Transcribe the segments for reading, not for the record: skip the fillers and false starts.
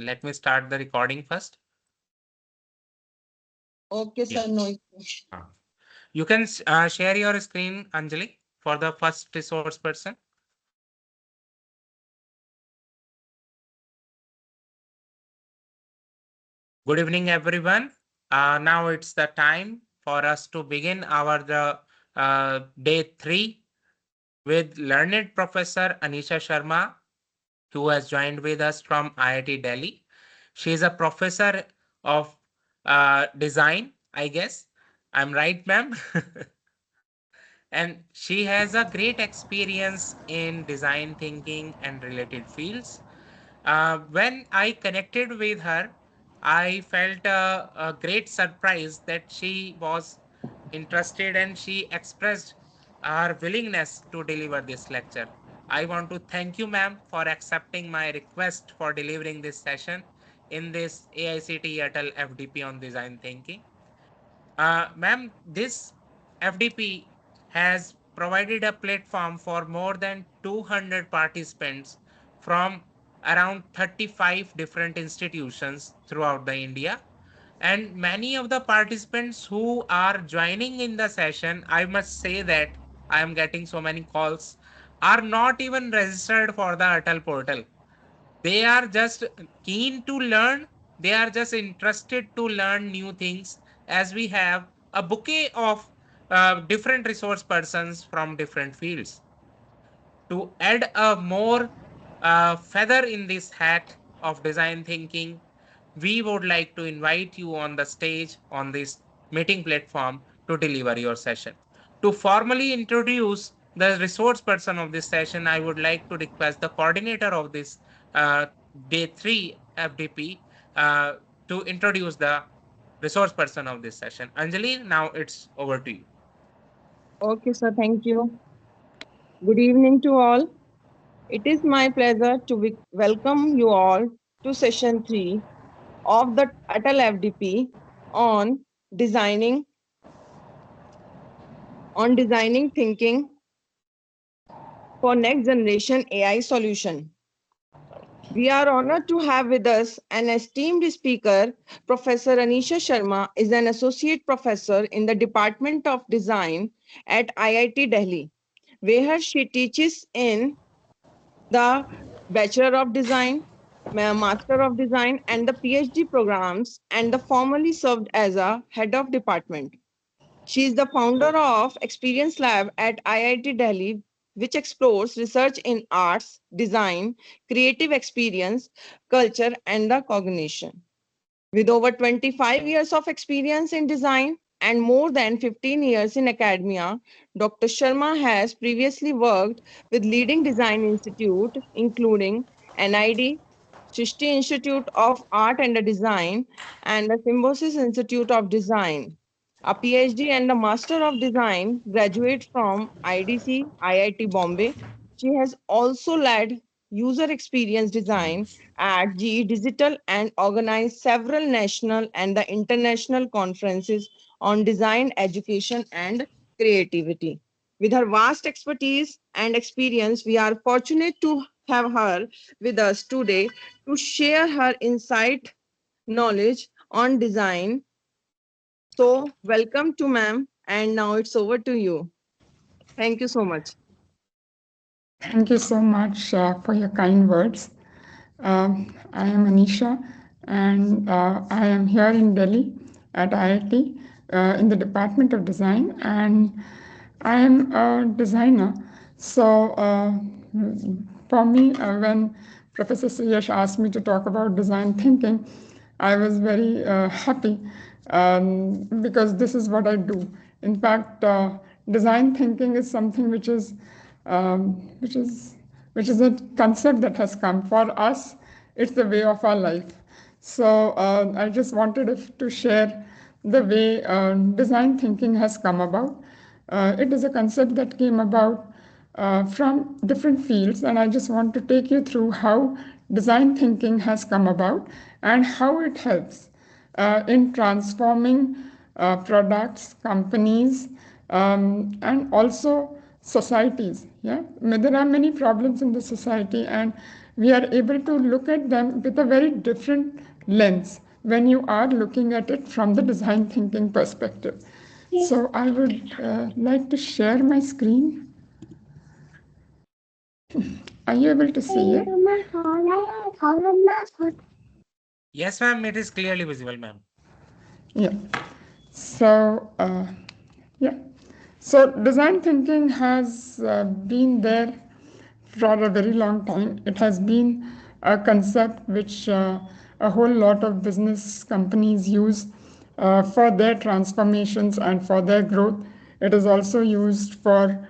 let me start the recording first. Okay, Yeah. sir. No. You can share your screen, Anjali, for the first resource person. Good evening, everyone. Now it's the time for us to begin our day 3 with learned Professor Anisha Sharma, who has joined with us from IIT Delhi. She is a professor of design, I guess. I'm right, ma'am. And she has a great experience in design thinking and related fields. When I connected with her, I felt a great surprise that she was interested and she expressed her willingness to deliver this lecture. I want to thank you, ma'am, for accepting my request for delivering this session in this AICTE ATAL FDP on design thinking. Ma'am, this FDP has provided a platform for more than 200 participants from around 35 different institutions throughout the India. And many of the participants who are joining in the session, I must say that I am getting so many calls, are not even registered for the ATAL portal. They are just keen to learn. They are just interested to learn new things, as we have a bouquet of different resource persons from different fields. To add a more feather in this hat of design thinking, we would like to invite you on the stage on this meeting platform to deliver your session. To formally introduce the resource person of this session, I would like to request the coordinator of this uh, day 3 FDP uh, to introduce the resource person of this session. Anjali, now it's over to you. Okay, sir. Thank you. Good evening to all. It is my pleasure to welcome you all to session 3 of the ATAL FDP on designing designing thinking for next generation AI solution. We are honored to have with us an esteemed speaker. Professor Anisha Sharma is an associate professor in the Department of Design at IIT Delhi, where she teaches in the Bachelor of Design, Master of Design, and the PhD programs, and the formerly served as a head of department. She is the founder of Experience Lab at IIT Delhi, which explores research in arts, design, creative experience, culture, and the cognition. With over 25 years of experience in design and more than 15 years in academia, Dr. Sharma has previously worked with leading design institutes, including NID, Srishti Institute of Art and Design, and the Symbiosis Institute of Design. A PhD and a Master of Design graduate from IDC, IIT Bombay. She has also led user experience design at GE Digital and organized several national and the international conferences on design, education, and creativity. With her vast expertise and experience, we are fortunate to have her with us today to share her insight, knowledge on design. So, welcome to ma'am, and now it's over to you. Thank you so much. Thank you so much for your kind words. I am Anisha, and I am here in Delhi at IIT in the Department of Design, and I am a designer. So, for me, when Professor Suyash asked me to talk about design thinking, I was very happy because this is what I do. In fact, design thinking is something um, which is which is a concept that has come for us. It's the way of our life. So I just wanted to share the way design thinking has come about. It is a concept that came about from different fields, and I just want to take you through how design thinking has come about and how it helps in transforming products, companies, and also societies. Yeah, there are many problems in the society, and we are able to look at them with a very different lens when you are looking at it from the design thinking perspective. So I would like to share my screen. Are you able to see it? Yes, ma'am, it is clearly visible, ma'am. Yeah. So, yeah. So, design thinking has been there for a very long time. It has been a concept which a whole lot of business companies use for their transformations and for their growth. It is also used for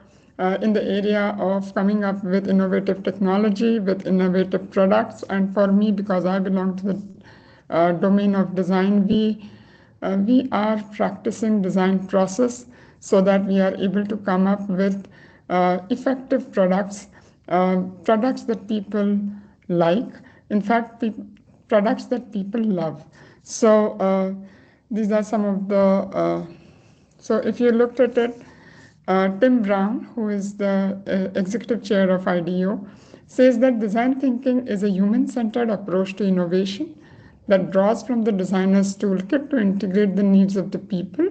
in the area of coming up with innovative technology, with innovative products. And for me, because I belong to the domain of design, we are practicing design process so that we are able to come up with effective products, products that people like, in fact, products that people love. So these are some of the, so if you looked at it, Tim Brown, who is the executive chair of IDEO, says that design thinking is a human centered approach to innovation that draws from the designer's toolkit to integrate the needs of the people,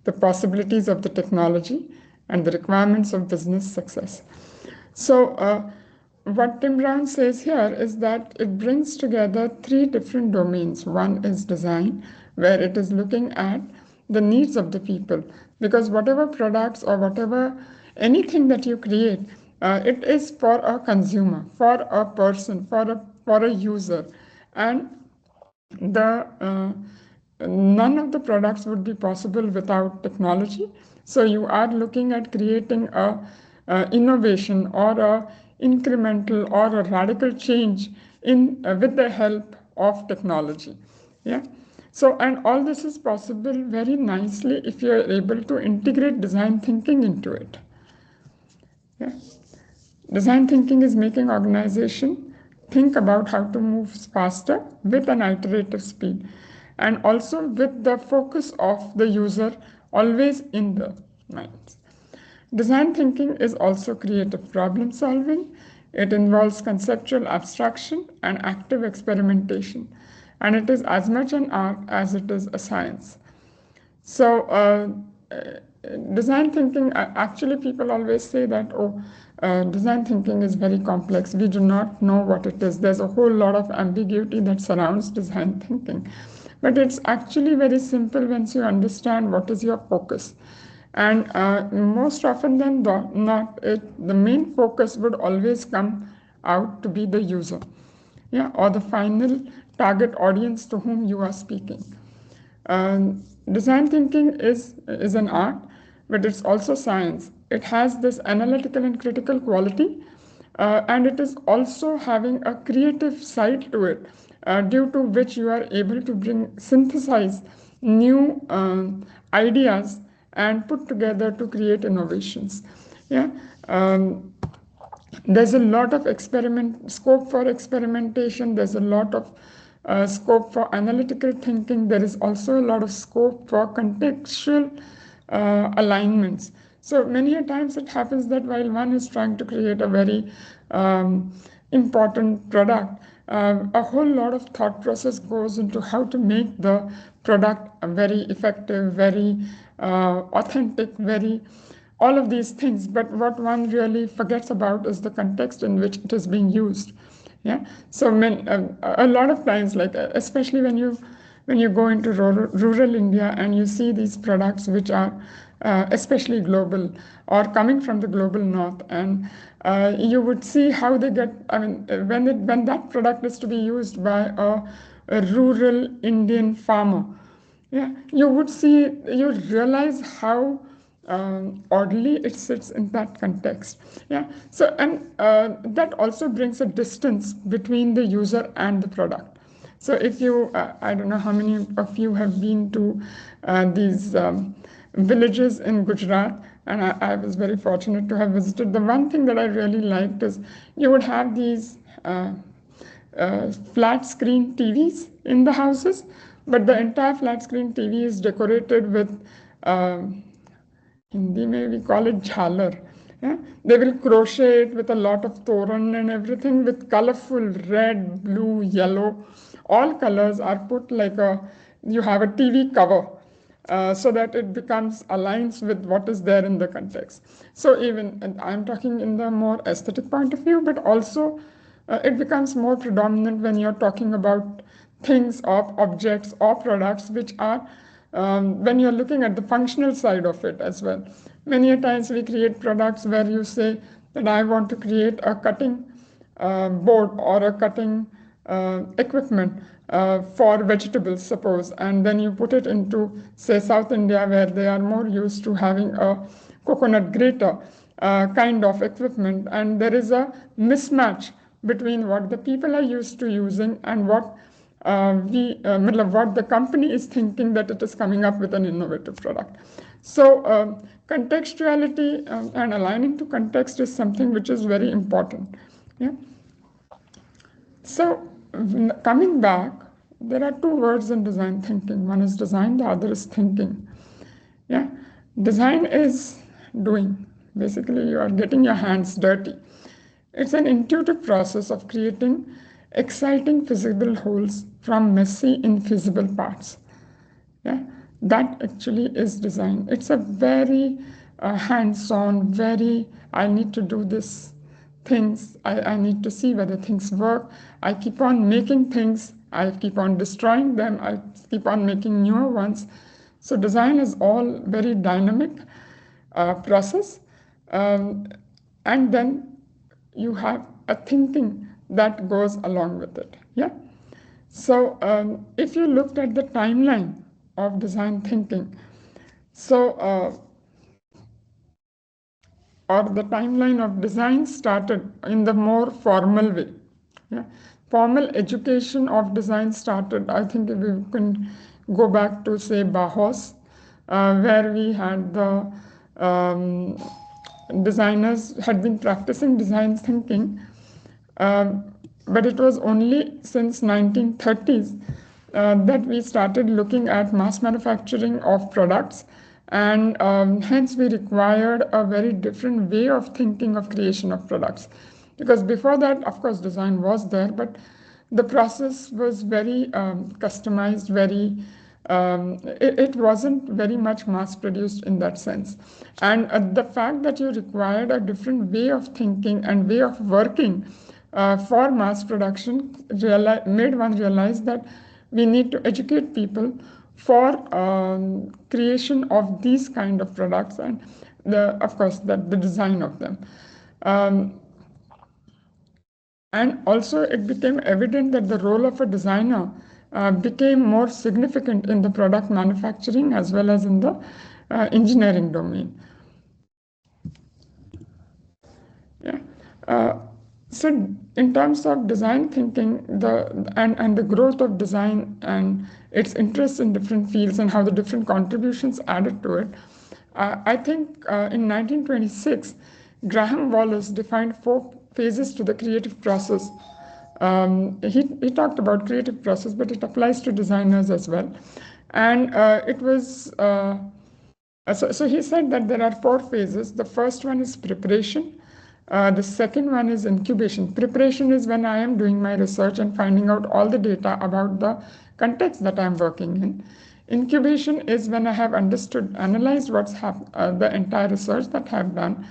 the possibilities of the technology, and the requirements of business success. So, what Tim Brown says here is that it brings together three different domains. One is design, where it is looking at the needs of the people, because whatever products or whatever anything that you create, it is for a consumer, for a person, for a user, and the none of the products would be possible without technology. So you are looking at creating a innovation or a incremental or a radical change in with the help of technology. Yeah. So and all this is possible very nicely if you are able to integrate design thinking into it. Yeah. Design thinking is making organization think about how to move faster with an iterative speed and also with the focus of the user always in the minds. Design thinking is also creative problem solving. It involves conceptual abstraction and active experimentation, and it is as much an art as it is a science. So, design thinking, actually, people always say that, oh, design thinking is very complex. We do not know what it is. There's a whole lot of ambiguity that surrounds design thinking. But it's actually very simple once you understand what is your focus. And most often than not, the main focus would always come out to be the user, yeah, or the final target audience to whom you are speaking. Design thinking is an art, but it's also science. It has this analytical and critical quality, and it is also having a creative side to it, due to which you are able to synthesize new ideas and put together to create innovations. Yeah. There's a lot of scope for experimentation. There's a lot of scope for analytical thinking. There is also a lot of scope for contextual alignments. So many a times it happens that while one is trying to create a very important product, a whole lot of thought process goes into how to make the product very effective, very authentic, very all of these things. But what one really forgets about is the context in which it is being used. Yeah. So a lot of times, like especially when you go into rural India and you see these products which are especially global or coming from the global north, and you would see how they get. I mean, when that product is to be used by a rural Indian farmer, yeah, you realize how oddly it sits in that context. Yeah. So and that also brings a distance between the user and the product. So if you, I don't know how many of you have been to these villages in Gujarat, and I was very fortunate to have visited. The one thing that I really liked is you would have these flat screen TVs in the houses, but the entire flat screen TV is decorated with Hindi may we call it jhalar. Yeah? They will crochet it with a lot of toran and everything with colorful red, blue, yellow. All colors are put like you have a TV cover, so that it becomes aligns with what is there in the context. So even, and I'm talking in the more aesthetic point of view, but also it becomes more predominant when you're talking about things or objects or products which are when you're looking at the functional side of it as well. Many a times we create products where you say that I want to create a cutting board or a cutting equipment for vegetables, suppose, and then you put it into, say, South India, where they are more used to having a coconut grater kind of equipment, and there is a mismatch between what the people are used to using and what what the company is thinking that it is coming up with an innovative product. So contextuality and aligning to context is something which is very important. Yeah. So coming back, there are two words in design thinking. One is design, the other is thinking. Yeah, design is doing. Basically, you are getting your hands dirty. It's an intuitive process of creating exciting visible wholes from messy, invisible parts. Yeah, that actually is design. It's a very hands-on, very, I need to do this things, I need to see whether things work. I keep on making things, I keep on destroying them, I keep on making newer ones. So design is all very dynamic process. Um, and then you have a thinking that goes along with it. Yeah. So if you looked at the timeline of design thinking, so or the timeline of design started in the more formal way. Yeah. Formal education of design started, I think if we can go back to, say, Bauhaus, where we had the um, designers had been practicing design thinking, um, but it was only since 1930s that we started looking at mass manufacturing of products, and hence we required a very different way of thinking of creation of products. Because before that, of course, design was there, but the process was very customized, very it wasn't very much mass produced in that sense. And the fact that you required a different way of thinking and way of working for mass production made one realize that we need to educate people for creation of these kind of products, and of course the design of them. Um, and also, it became evident that the role of a designer became more significant in the product manufacturing as well as in the engineering domain. Yeah. Uh, so, in terms of design thinking, and the growth of design and its interest in different fields and how the different contributions added to it, I think in 1926, Graham Wallace defined 4 phases to the creative process. He talked about creative process, but it applies to designers as well. And it was so he said that there are 4 phases. The first one is preparation. The second one is incubation. Preparation is when I am doing my research and finding out all the data about the context that I'm working in. Incubation is when I have understood, analyzed the entire research that I have done,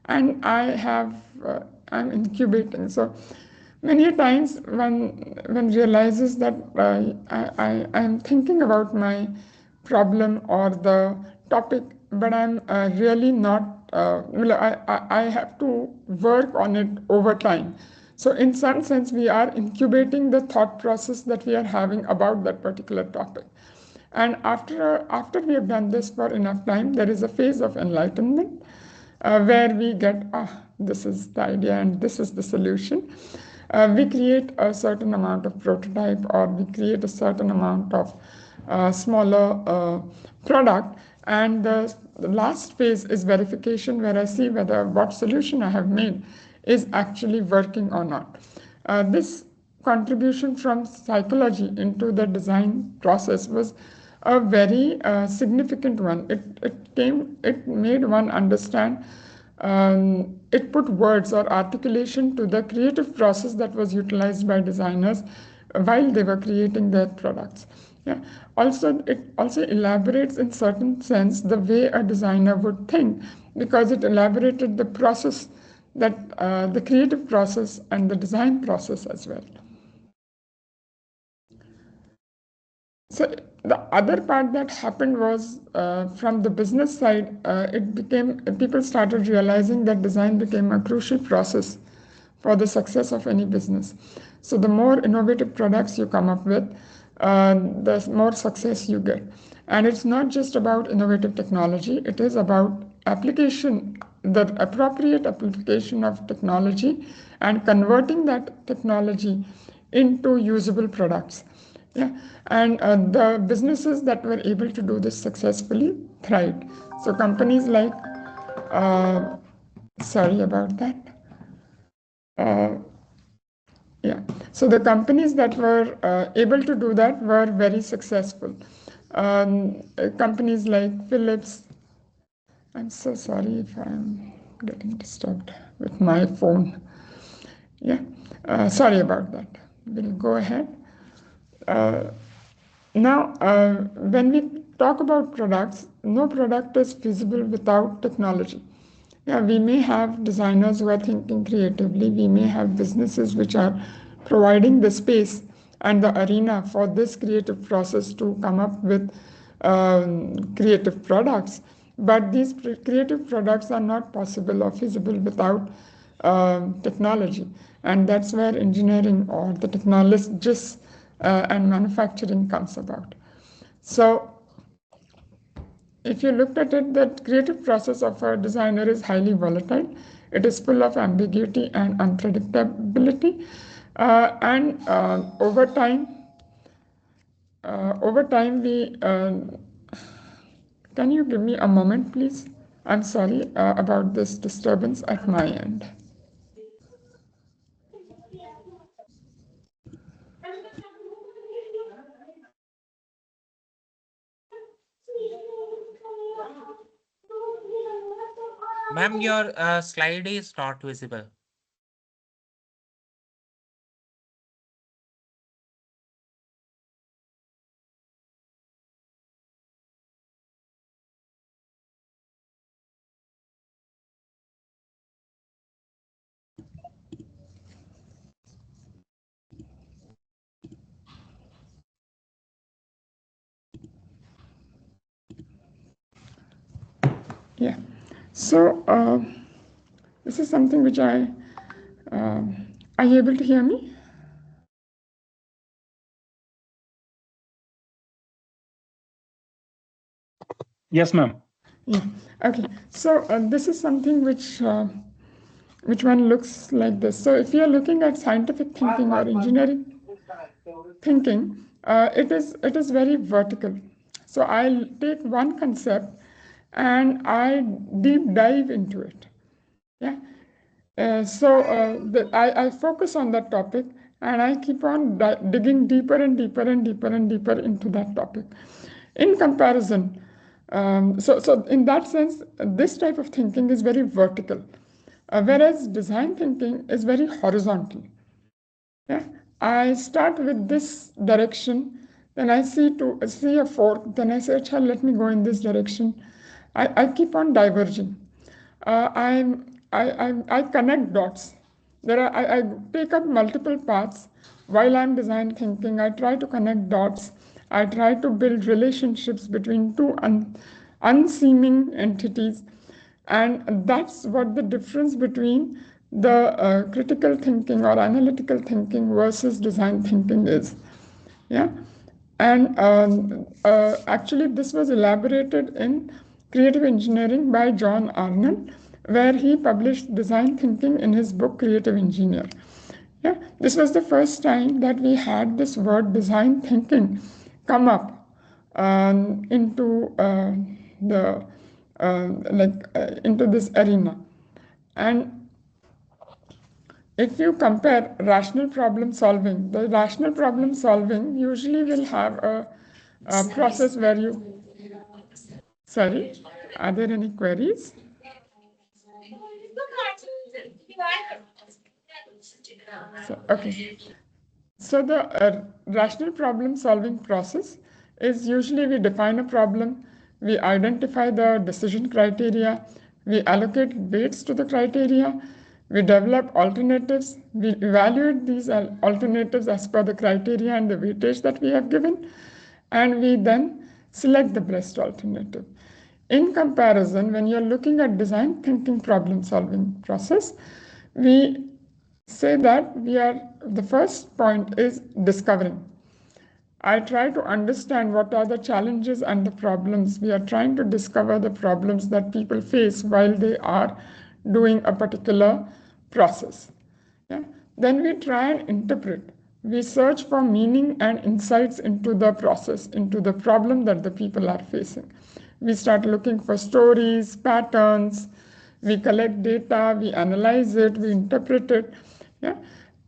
and I'm incubating. So many times one realizes that I'm thinking about my problem or the topic, but I'm really not. I have to work on it over time. So in some sense, we are incubating the thought process that we are having about that particular topic. And after we have done this for enough time, there is a phase of enlightenment where we get, this is the idea and this is the solution. We create a certain amount of prototype, or we create a certain amount of smaller product. And the last phase is verification, where I see whether what solution I have made is actually working or not. This contribution from psychology into the design process was a very significant one. It made one understand it put words or articulation to the creative process that was utilized by designers while they were creating their products. Yeah. Also, it also elaborates in certain sense the way a designer would think, because it elaborated the process, that the creative process and the design process as well. So the other part that happened was, from the business side, it became, people started realizing that design became a crucial process for the success of any business. So the more innovative products you come up with, the more success you get. And it's not just about innovative technology, it is about application, the appropriate application of technology, and converting that technology into usable products. Yeah, and the businesses that were able to do this successfully thrived. So companies like, uh, sorry about that. Uh, yeah, so the companies that were able to do that were very successful. Companies like Philips. I'm so sorry if I'm getting disturbed with my phone. Yeah, sorry about that. We'll go ahead. Uh, Now, when we talk about products, no product is feasible without technology. Yeah, we may have designers who are thinking creatively, we may have businesses which are providing the space and the arena for this creative process to come up with creative products. But these creative products are not possible or feasible without technology. And that's where engineering or the technologists and manufacturing comes about. So if you looked at it, the creative process of a designer is highly volatile. It is full of ambiguity and unpredictability. And over time, can you give me a moment, please? I'm sorry about this disturbance at my end. Ma'am, your slide is not visible. Yeah. So this is something which are you able to hear me? Yes, ma'am. Yeah. Okay. So this is something which one looks like this. So if you are looking at scientific thinking or engineering thinking, it is very vertical. So I'll take one concept and I deep dive into it. Yeah. I focus on that topic and I keep on digging deeper and deeper and deeper and deeper into that topic. In comparison, so in that sense, this type of thinking is very vertical, whereas design thinking is very horizontal. Yeah, I start with this direction, then I see a fork, then I say, "Achha, let me go in this direction." I keep on diverging. I connect dots. I take up multiple paths while I'm design thinking. I try to connect dots. I try to build relationships between two unseeming entities, and that's what the difference between the critical thinking or analytical thinking versus design thinking is. Yeah, and actually this was elaborated in creative engineering by John Arnold, where he published design thinking in his book Creative Engineer. Yeah, this was the first time that we had this word design thinking come up into the into this arena. And if you compare rational problem solving, the rational problem solving usually will have a process where you, sorry, are there any queries? Okay. So the rational problem solving process is usually we define a problem, we identify the decision criteria, we allocate weights to the criteria, we develop alternatives, we evaluate these alternatives as per the criteria and the weightage that we have given, and we then select the best alternative. In comparison, when you're looking at design thinking problem solving process, we say that the first point is discovering. I try to understand what are the challenges and the problems. We are trying to discover the problems that people face while they are doing a particular process. Yeah? Then we try and interpret. We search for meaning and insights into the process, into the problem that the people are facing. We start looking for stories, patterns, we collect data, we analyze it, we interpret it. Yeah?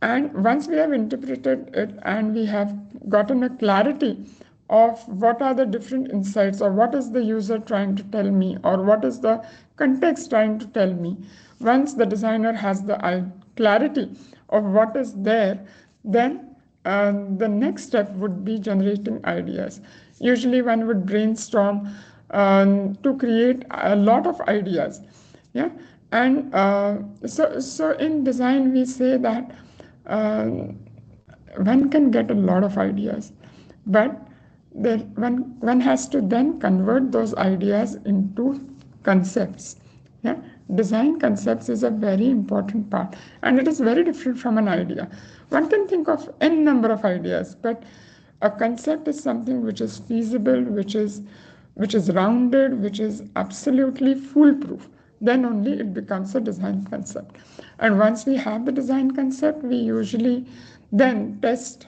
And once we have interpreted it and we have gotten a clarity of what are the different insights or what is the user trying to tell me or what is the context trying to tell me, once the designer has the clarity of what is there, then the next step would be generating ideas. Usually one would brainstorm to create a lot of ideas. Yeah, and so in design we say that uh, one can get a lot of ideas, but one has to then convert those ideas into concepts. Yeah, design concepts is a very important part, and it is very different from an idea. One can think of any number of ideas, but a concept is something which is feasible, which is rounded, which is absolutely foolproof. Then only it becomes a design concept. And once we have the design concept, we usually then test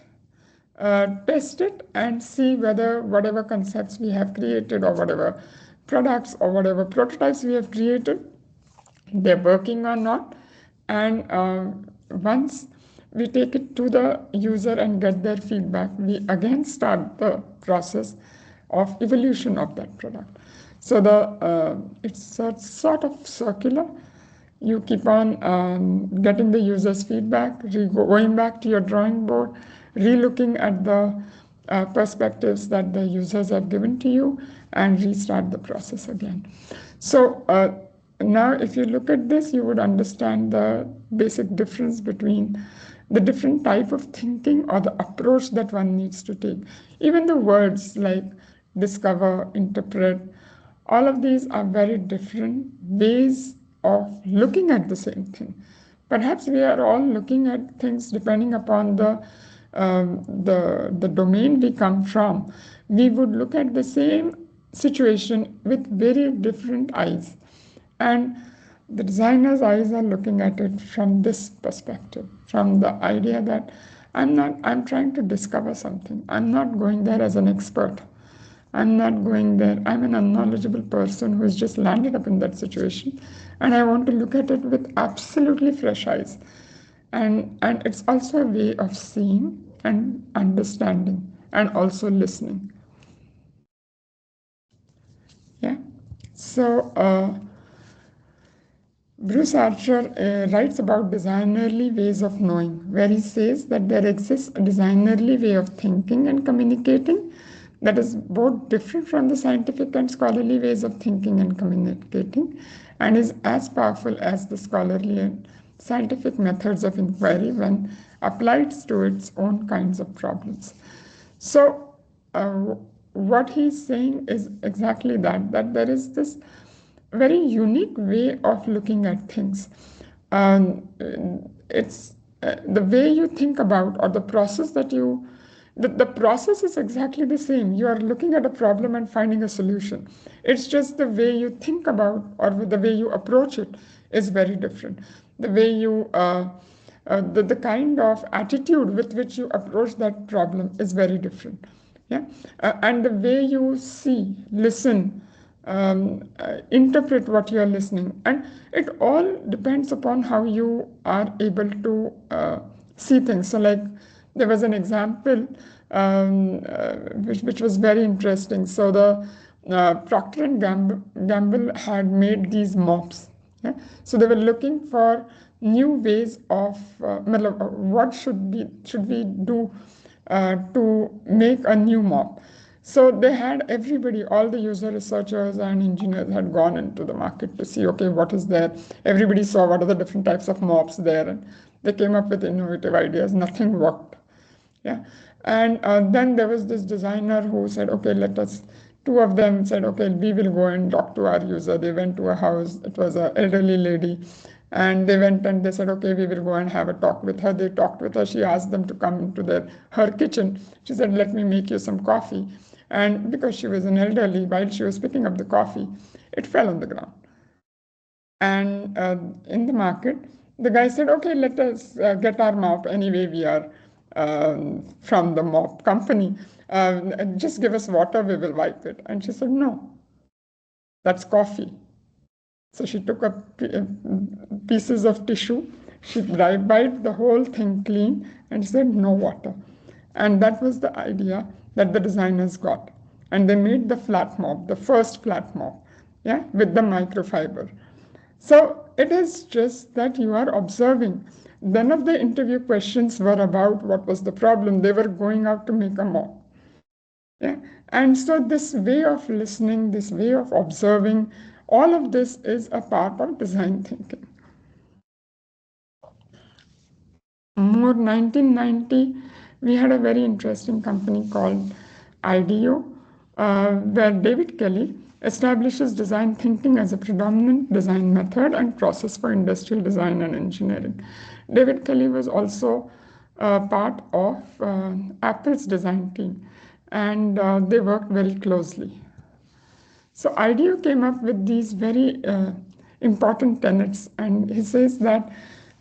it and see whether whatever concepts we have created or whatever products or whatever prototypes we have created, they're working or not. And once we take it to the user and get their feedback, we again start the process of evolution of that product. So it's a sort of circular. You keep on getting the user's feedback, going back to your drawing board, re-looking at the perspectives that the users have given to you, and restart the process again. So now if you look at this, you would understand the basic difference between the different type of thinking or the approach that one needs to take. Even the words like discover, interpret, all of these are very different ways of looking at the same thing. Perhaps we are all looking at things depending upon the domain we come from. We would look at the same situation with very different eyes. And the designer's eyes are looking at it from this perspective, from the idea that I'm trying to discover something. I'm not going there as an expert. I'm not going there. I'm an unknowledgeable person who's just landed up in that situation. And I want to look at it with absolutely fresh eyes. And it's also a way of seeing and understanding and also listening. Yeah. So Bruce Archer writes about designerly ways of knowing, where he says that there exists a designerly way of thinking and communicating that is both different from the scientific and scholarly ways of thinking and communicating, and is as powerful as the scholarly and scientific methods of inquiry when applied to its own kinds of problems. So what he's saying is exactly that there is this very unique way of looking at things. It's the way you think about, or the process that the process is exactly the same. You are looking at a problem and finding a solution. It's just the way you think about or the way you approach it is very different. The way the kind of attitude with which you approach that problem is very different. Yeah, and the way you see, listen, interpret what you are listening, and it all depends upon how you are able to see things. So like there was an example which was very interesting. So the Procter and Gamble had made these mops. Yeah? So they were looking for new ways of what should we do to make a new mop. So they had everybody, all the user researchers and engineers had gone into the market to see, okay, what is there? Everybody saw what are the different types of mops there, and they came up with innovative ideas. Nothing worked. Yeah. And then there was this designer who said, okay, two of them said, okay, we will go and talk to our user. They went to a house. It was an elderly lady. And they went and they said, okay, we will go and have a talk with her. They talked with her. She asked them to come into her kitchen. She said, let me make you some coffee. And because she was an elderly, while she was picking up the coffee, it fell on the ground. And in the market, the guy said, okay, let us get our mop. Anyway, we are from the mop company. Just give us water, we will wipe it. And she said, no, that's coffee. So she took up pieces of tissue, she wiped the whole thing clean, and said, no water. And that was the idea that the designers got. And they made the flat mop, the first flat mop, yeah, with the microfiber. So it is just that you are observing. None of the interview questions were about what was the problem. They were going out to make a mop. Yeah? And so this way of listening, this way of observing, all of this is a part of design thinking. More 1990, we had a very interesting company called IDEO, where David Kelly establishes design thinking as a predominant design method and process for industrial design and engineering. David Kelly was also part of Apple's design team, and they worked very closely. So IDEO came up with these very important tenets, and he says that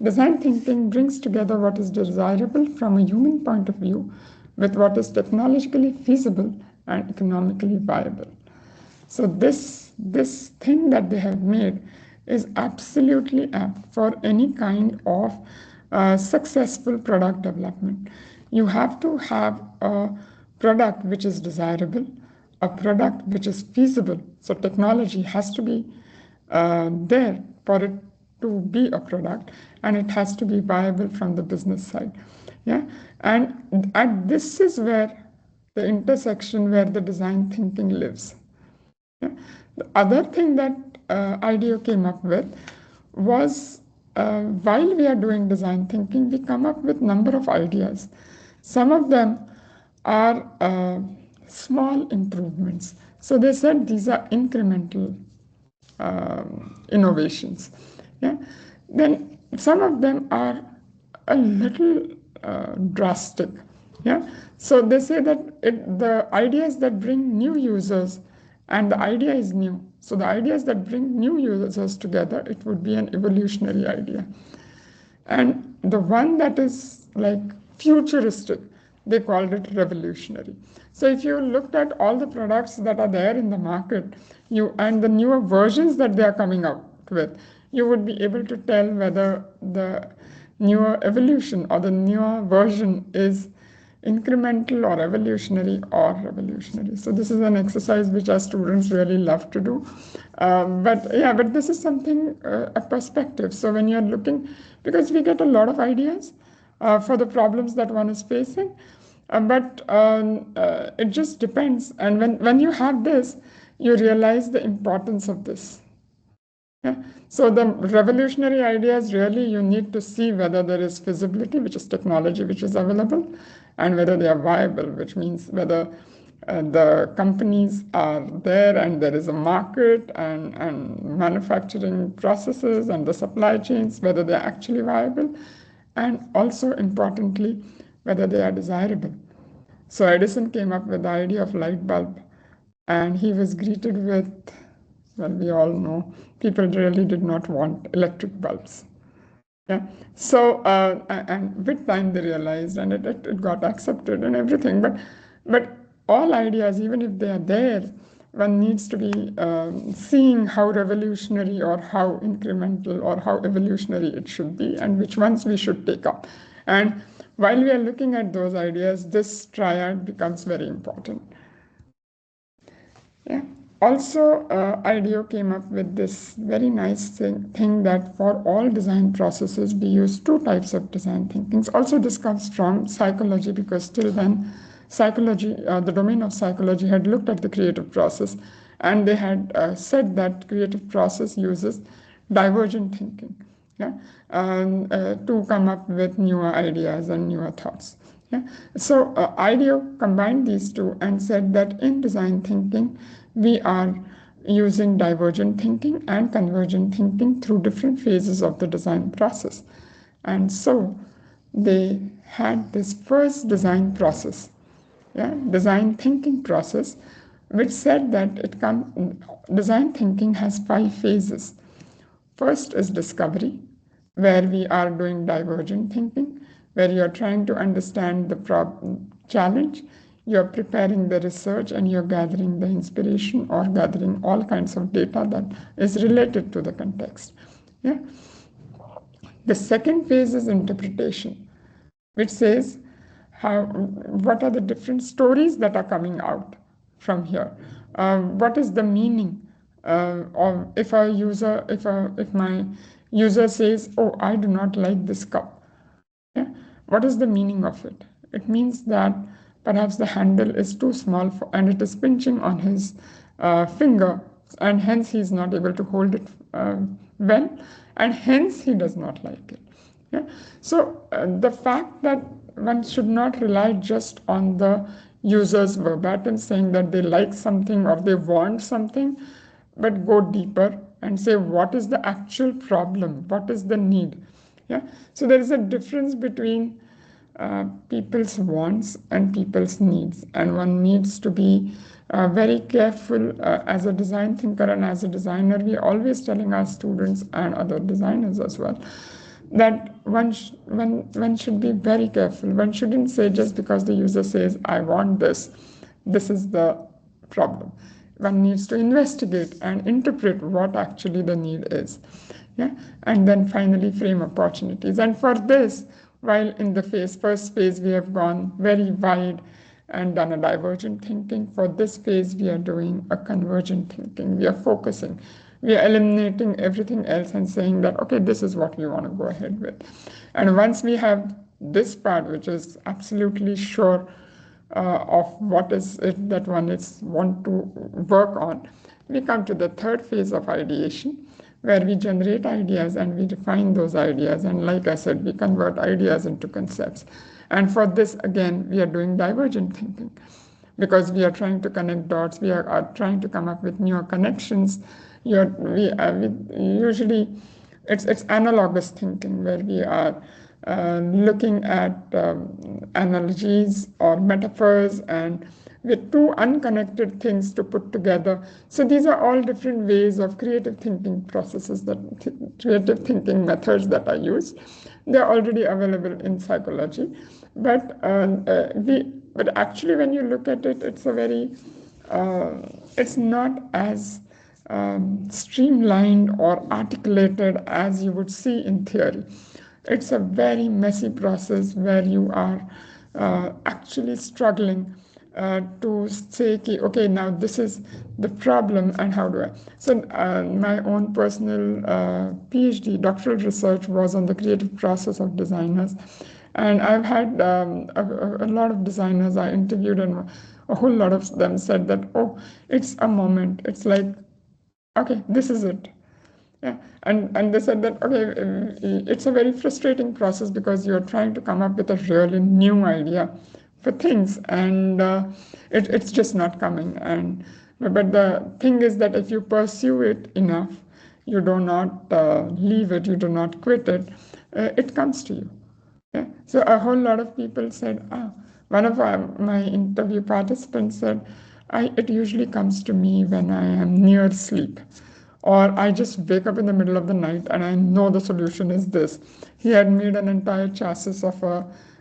design thinking brings together what is desirable from a human point of view with what is technologically feasible and economically viable. So this thing that they have made is absolutely apt for any kind of successful product development. You have to have a product which is desirable, a product which is feasible. So technology has to be there for it to be a product, and it has to be viable from the business side. Yeah, and this is where the intersection where the design thinking lives. Yeah. The other thing that IDEO came up with was while we are doing design thinking, we come up with number of ideas. Some of them are small improvements. So they said these are incremental innovations. Yeah. Then some of them are a little drastic. Yeah. So they say that the ideas that bring new users, and the idea is new. So the ideas that bring new users together, it would be an evolutionary idea. And the one that is like futuristic, they called it revolutionary. So if you looked at all the products that are there in the market, and the newer versions that they are coming out with, you would be able to tell whether the newer evolution or the newer version is incremental or evolutionary or revolutionary. So this is an exercise which our students really love to do. But this is something, a perspective. So when you're looking, because we get a lot of ideas for the problems that one is facing, but it just depends. And when you have this, you realize the importance of this. Yeah. So the revolutionary ideas, really you need to see whether there is feasibility, which is technology which is available, and whether they are viable, which means whether the companies are there and there is a market and manufacturing processes and the supply chains, whether they are actually viable, and also importantly, whether they are desirable. So Edison came up with the idea of light bulb, and he was greeted with, well, we all know, people really did not want electric bulbs. Yeah. So, and with time they realized, and it got accepted and everything. But all ideas, even if they are there, one needs to be seeing how revolutionary or how incremental or how evolutionary it should be, and which ones we should take up. And while we are looking at those ideas, this triad becomes very important. Yeah. Also, IDEO came up with this very nice thing that for all design processes, we use two types of design thinking. Also, this comes from psychology because till then, psychology, the domain of psychology had looked at the creative process and they had said that creative process uses divergent thinking, yeah, to come up with newer ideas and newer thoughts. Yeah. So IDEO combined these two and said that in design thinking, we are using divergent thinking and convergent thinking through different phases of the design process. And so they had this first design process, yeah, design thinking process, which said that design thinking has 5 phases. First is discovery, where we are doing divergent thinking, where you're trying to understand the challenge, you're preparing the research, and you're gathering the inspiration or gathering all kinds of data that is related to the context. Yeah. The second phase is interpretation, which says what are the different stories that are coming out from here. What is the meaning of if my user says, "Oh, I do not like this cup." Yeah? What is the meaning of it? It means that perhaps the handle is too small and it is pinching on his finger, and hence he is not able to hold it well, and hence he does not like it. Yeah? So the fact that one should not rely just on the user's verbatim saying that they like something or they want something, but go deeper and say what is the actual problem, what is the need. Yeah. So there is a difference between people's wants and people's needs, and one needs to be very careful as a design thinker and as a designer. We are always telling our students and other designers as well that one should be very careful. One shouldn't say just because the user says, "I want this," this is the problem. One needs to investigate and interpret what actually the need is. Yeah? And then finally frame opportunities. And for this, while in the first phase we have gone very wide and done a divergent thinking, for this phase we are doing a convergent thinking. We are focusing. We are eliminating everything else and saying that, okay, this is what we want to go ahead with. And once we have this part, which is absolutely sure of what is it that one is want to work on, we come to the third phase of ideation, where we generate ideas and we define those ideas. And like I said, we convert ideas into concepts. And for this, again, we are doing divergent thinking because we are trying to connect dots. We are trying to come up with newer connections. We usually, it's analogous thinking where we are looking at analogies or metaphors and with two unconnected things to put together. So these are all different ways of creative thinking processes, creative thinking methods that are used. They're already available in psychology, but but actually when you look at it, it's not as streamlined or articulated as you would see in theory. It's a very messy process where you are actually struggling to say, okay, now this is the problem and how do I. So my own personal PhD, doctoral research was on the creative process of designers. And I've had a lot of designers I interviewed, and a whole lot of them said that, oh, it's a moment. It's like, okay, this is it. Yeah, and they said that, okay, it's a very frustrating process because you're trying to come up with a really new idea for things, and it's just not coming. But the thing is that if you pursue it enough, you do not leave it, you do not quit it, it comes to you. Yeah. So a whole lot of people said, one of my interview participants said, it usually comes to me when I am near sleep, or I just wake up in the middle of the night and I know the solution is this. He had made an entire chassis of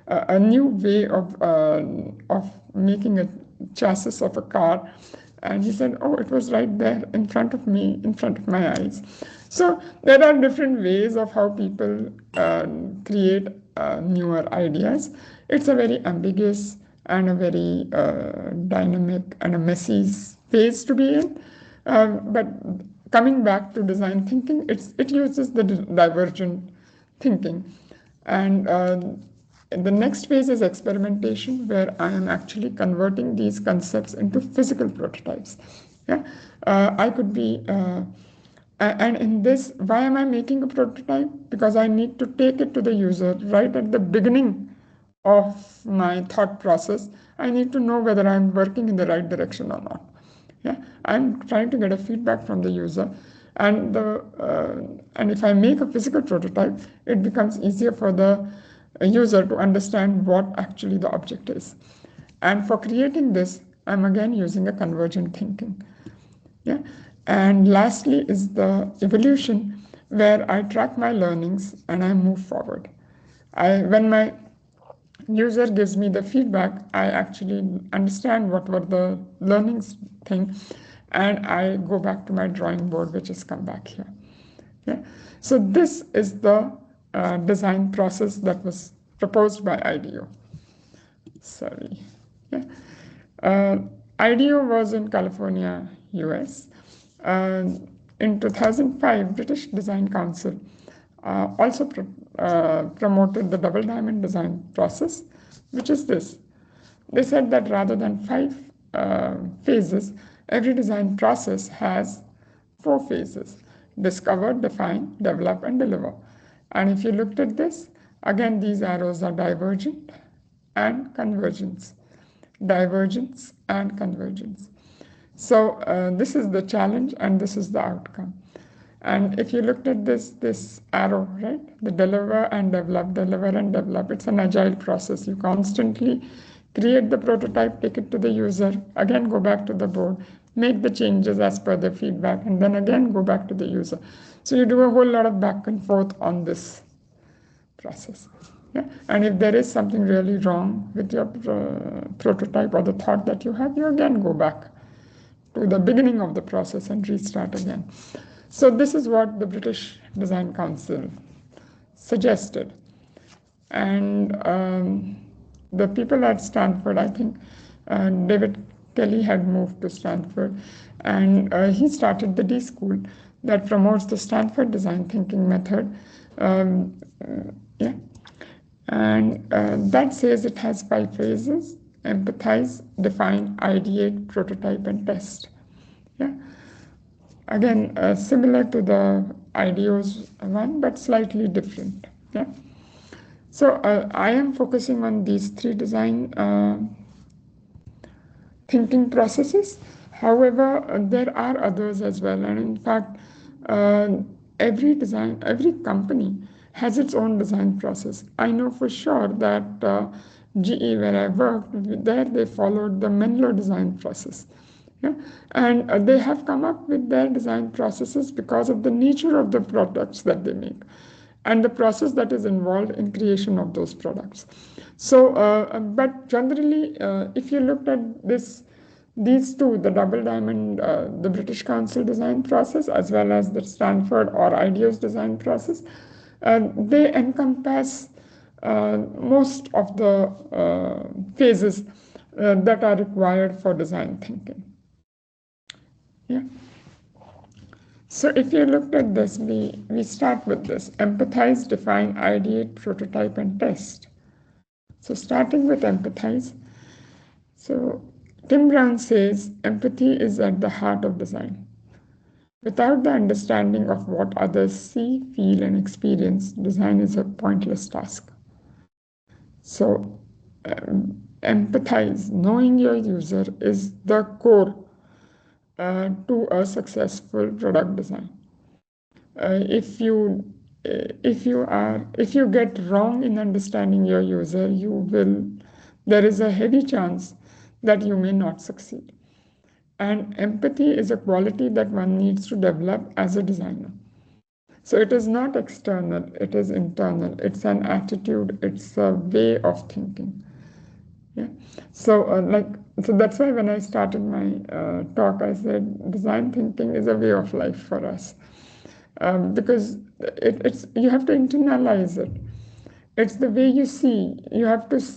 a new way of making a chassis of a car. And he said, oh, it was right there in front of me, in front of my eyes. So there are different ways of how people create newer ideas. It's a very ambiguous and a very dynamic and a messy phase to be in. But coming back to design thinking, it uses the divergent thinking. And the next phase is experimentation, where I am actually converting these concepts into physical prototypes. Yeah, I could be, and in this, why am I making a prototype? Because I need to take it to the user right at the beginning of my thought process. I need to know whether I'm working in the right direction or not. Yeah, I'm trying to get a feedback from the user, and if I make a physical prototype, it becomes easier for the user to understand what actually the object is. And for creating this, I'm again using a convergent thinking. Yeah, and lastly is the evolution, where I track my learnings and I move forward. When my user gives me the feedback, I actually understand what were the learnings thing, and I go back to my drawing board, which has come back here. Yeah. So this is the design process that was proposed by IDEO. Sorry. Yeah. Uh, IDEO was in California, US. Uh, in 2005, British Design Council also promoted the double diamond design process, which is this. They said that rather than 5 phases, every design process has 4 phases: discover, define, develop, and deliver. And if you looked at this, again, these arrows are divergent and convergence. Divergence and convergence. So this is the challenge and this is the outcome. And if you looked at this arrow, right, the deliver and develop, it's an agile process. You constantly create the prototype, take it to the user, again go back to the board, make the changes as per the feedback, and then again go back to the user. So you do a whole lot of back and forth on this process. Yeah? And if there is something really wrong with your prototype or the thought that you have, you again go back to the beginning of the process and restart again. So this is what the British Design Council suggested. And the people at Stanford, I think David Kelly had moved to Stanford, and he started the D School that promotes the Stanford design thinking method. Yeah. And that says it has 5 phases: empathize, define, ideate, prototype, and test. Yeah. Again, similar to the IDEO's one, but slightly different. Yeah. So I am focusing on these 3 design thinking processes. However, there are others as well, and in fact, uh, every company has its own design process. I know for sure that GE, where I worked, there they followed the Menlo design process. Yeah? And they have come up with their design processes because of the nature of the products that they make and the process that is involved in creation of those products. So, but generally, if you looked at these two, the double diamond, the British Council design process, as well as the Stanford or IDEO's design process, they encompass most of the phases that are required for design thinking. Yeah. So if you looked at this, we start with this: empathize, define, ideate, prototype, and test. So starting with empathize. So Tim Brown says empathy is at the heart of design. Without the understanding of what others see, feel, and experience, design is a pointless task. So empathize, knowing your user, is the core to a successful product design. If you get wrong in understanding your user, there is a heavy chance that you may not succeed. And empathy is a quality that one needs to develop as a designer. So it is not external, it is internal. It's an attitude, it's a way of thinking. Yeah. So that's why when I started my talk, I said design thinking is a way of life for us. Because it's you have to internalize it. It's the way you see. You have to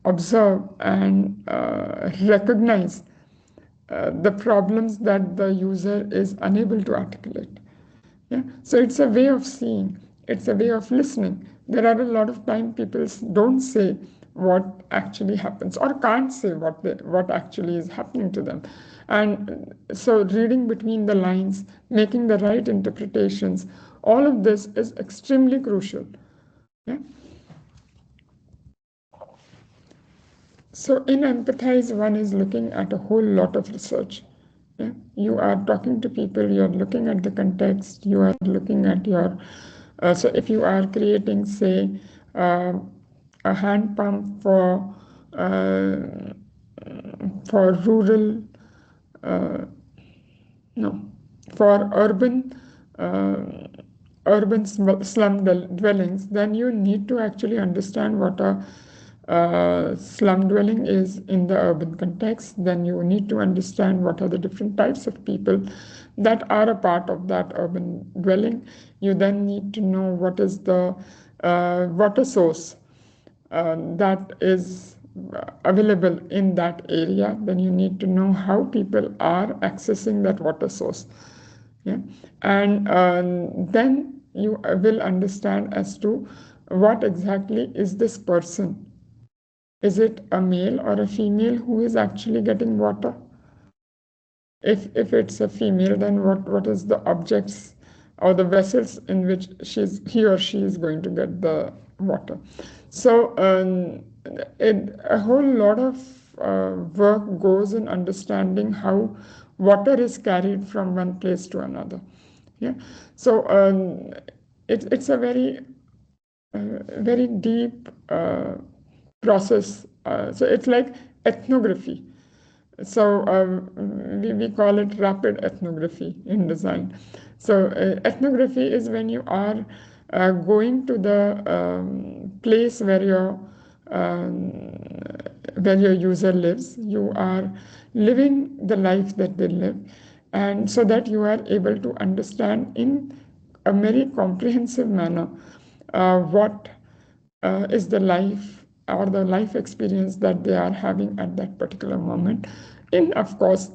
observe and recognize the problems that the user is unable to articulate. Yeah, so it's a way of seeing, it's a way of listening. There are a lot of time people don't say what actually happens, or can't say what actually is happening to them. And so reading between the lines, making the right interpretations, all of this is extremely crucial. Yeah. So in empathize, one is looking at a whole lot of research. Yeah? You are talking to people, you are looking at the context, you are looking at your, so if you are creating, say, uh, a hand pump uh, for rural, uh, no, for uh, urban slum dwellings, then you need to actually understand what a slum dwelling is in the urban context. Then you need to understand what are the different types of people that are a part of that urban dwelling. You then need to know what is the water source that is available in that area. Then you need to know how people are accessing that water source. Yeah? And then you will understand as to what exactly is this person. Is it a male or a female who is actually getting water? If it's a female, then what is the objects or the vessels in which he or she is going to get the water? So a whole lot of work goes in understanding how water is carried from one place to another. Yeah. So it's a very deep process. So it's like ethnography. So we call it rapid ethnography in design. So ethnography is when you are going to the place um, where your user lives. You are living the life that they live, and so that you are able to understand in a very comprehensive manner what is the life or the life experience that they are having at that particular moment. In, of course,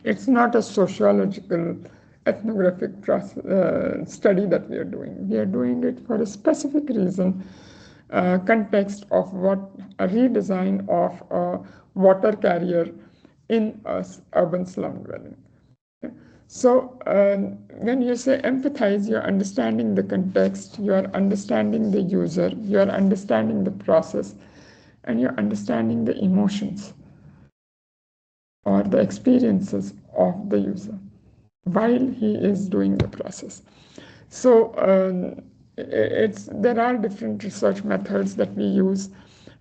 it's not a sociological ethnographic study that we are doing. We are doing it for a specific reason, context of what a redesign of a water carrier in a urban slum dwelling. So when you say empathize, you're understanding the context, you're understanding the user, you're understanding the process, and you're understanding the emotions or the experiences of the user while he is doing the process. So there are different research methods that we use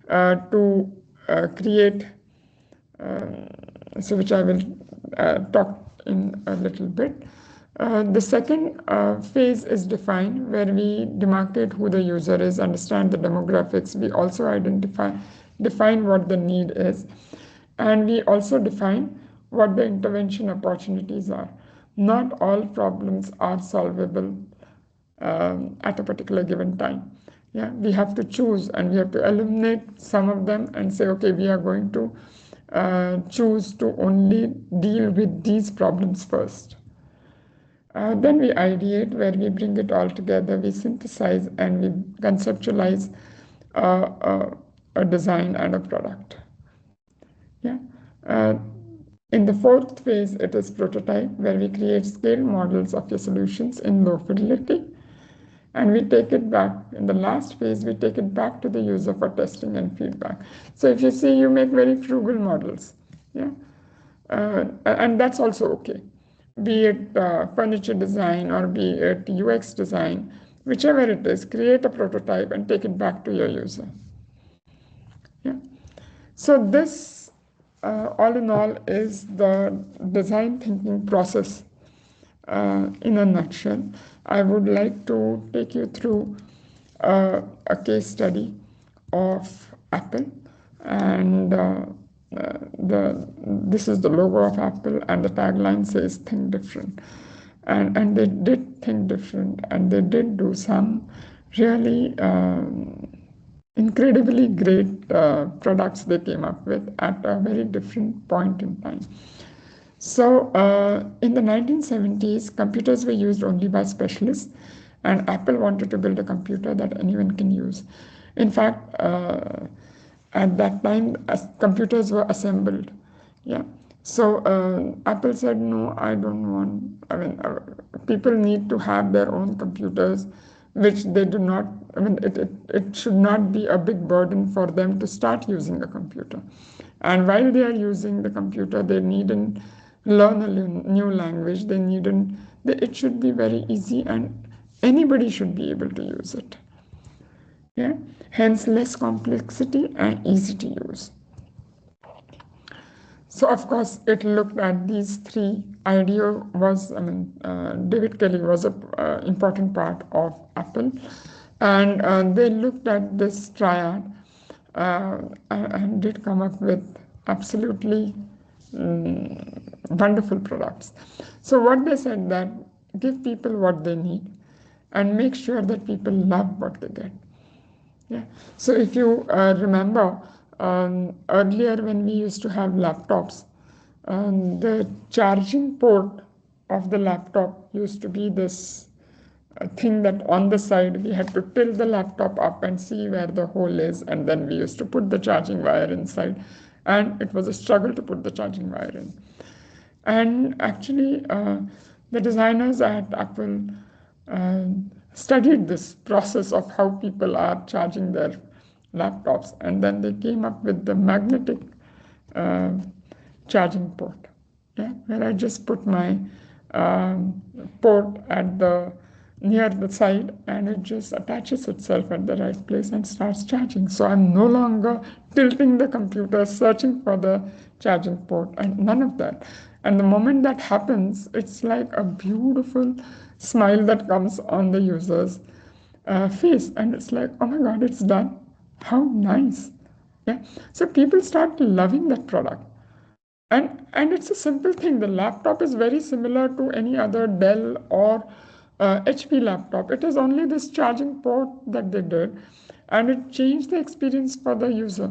to create, so which I will talk in a little bit. The second phase is define, where we demarcate who the user is, understand the demographics. We also define what the need is, and we also define what the intervention opportunities are. Not all problems are solvable at a particular given time. Yeah, we have to choose, and we have to eliminate some of them and say, okay, we are going to choose to only deal with these problems first. Then we ideate, where we bring it all together, we synthesize, and we conceptualize a design and a product. Yeah. Uh, in the fourth phase, it is prototype, where we create scale models of your solutions in low fidelity. And we take it back. In the last phase, we take it back to the user for testing and feedback. So if you see, you make very frugal models. Yeah. And that's also okay. Be it furniture design or be it UX design, whichever it is, create a prototype and take it back to your user. Yeah. So this, all in all, is the design thinking process in a nutshell. I would like to take you through a case study of Apple, and this is the logo of Apple, and the tagline says "Think Different," and they did think different, and they did do some really incredibly great products they came up with at a very different point in time. So in the 1970s, computers were used only by specialists, and Apple wanted to build a computer that anyone can use. In fact, at that time, computers were assembled. Yeah. So Apple said, no, I don't want, I mean, people need to have their own computers, which they do not, I mean, it should not be a big burden for them to start using a computer. And while they are using the computer, they need to learn a new language. It should be very easy and anybody should be able to use it. Yeah, hence less complexity and easy to use. So of course, it looked at these three. IDEO was, I mean, David Kelly was an important part of Apple, and they looked at this triad and did come up with absolutely wonderful products. So what they said that give people what they need and make sure that people love what they get. Yeah. So if you remember earlier when we used to have laptops, the charging port of the laptop used to be this thing that on the side we had to tilt the laptop up and see where the hole is, and then we used to put the charging wire inside, and it was a struggle to put the charging wire in. And actually, the designers at Apple uh, studied this process of how people are charging their laptops, and then they came up with the magnetic uh, charging port, yeah, where I just put my port at the near the side, and it just attaches itself at the right place and starts charging. So I'm no longer tilting the computer, searching for the charging port, and none of that. And the moment that happens, it's like a beautiful smile that comes on the user's face, and it's like, oh my God, it's done. How nice. Yeah. So people start loving that product. And it's a simple thing. The laptop is very similar to any other Dell or HP laptop. It is only this charging port that they did, and it changed the experience for the user.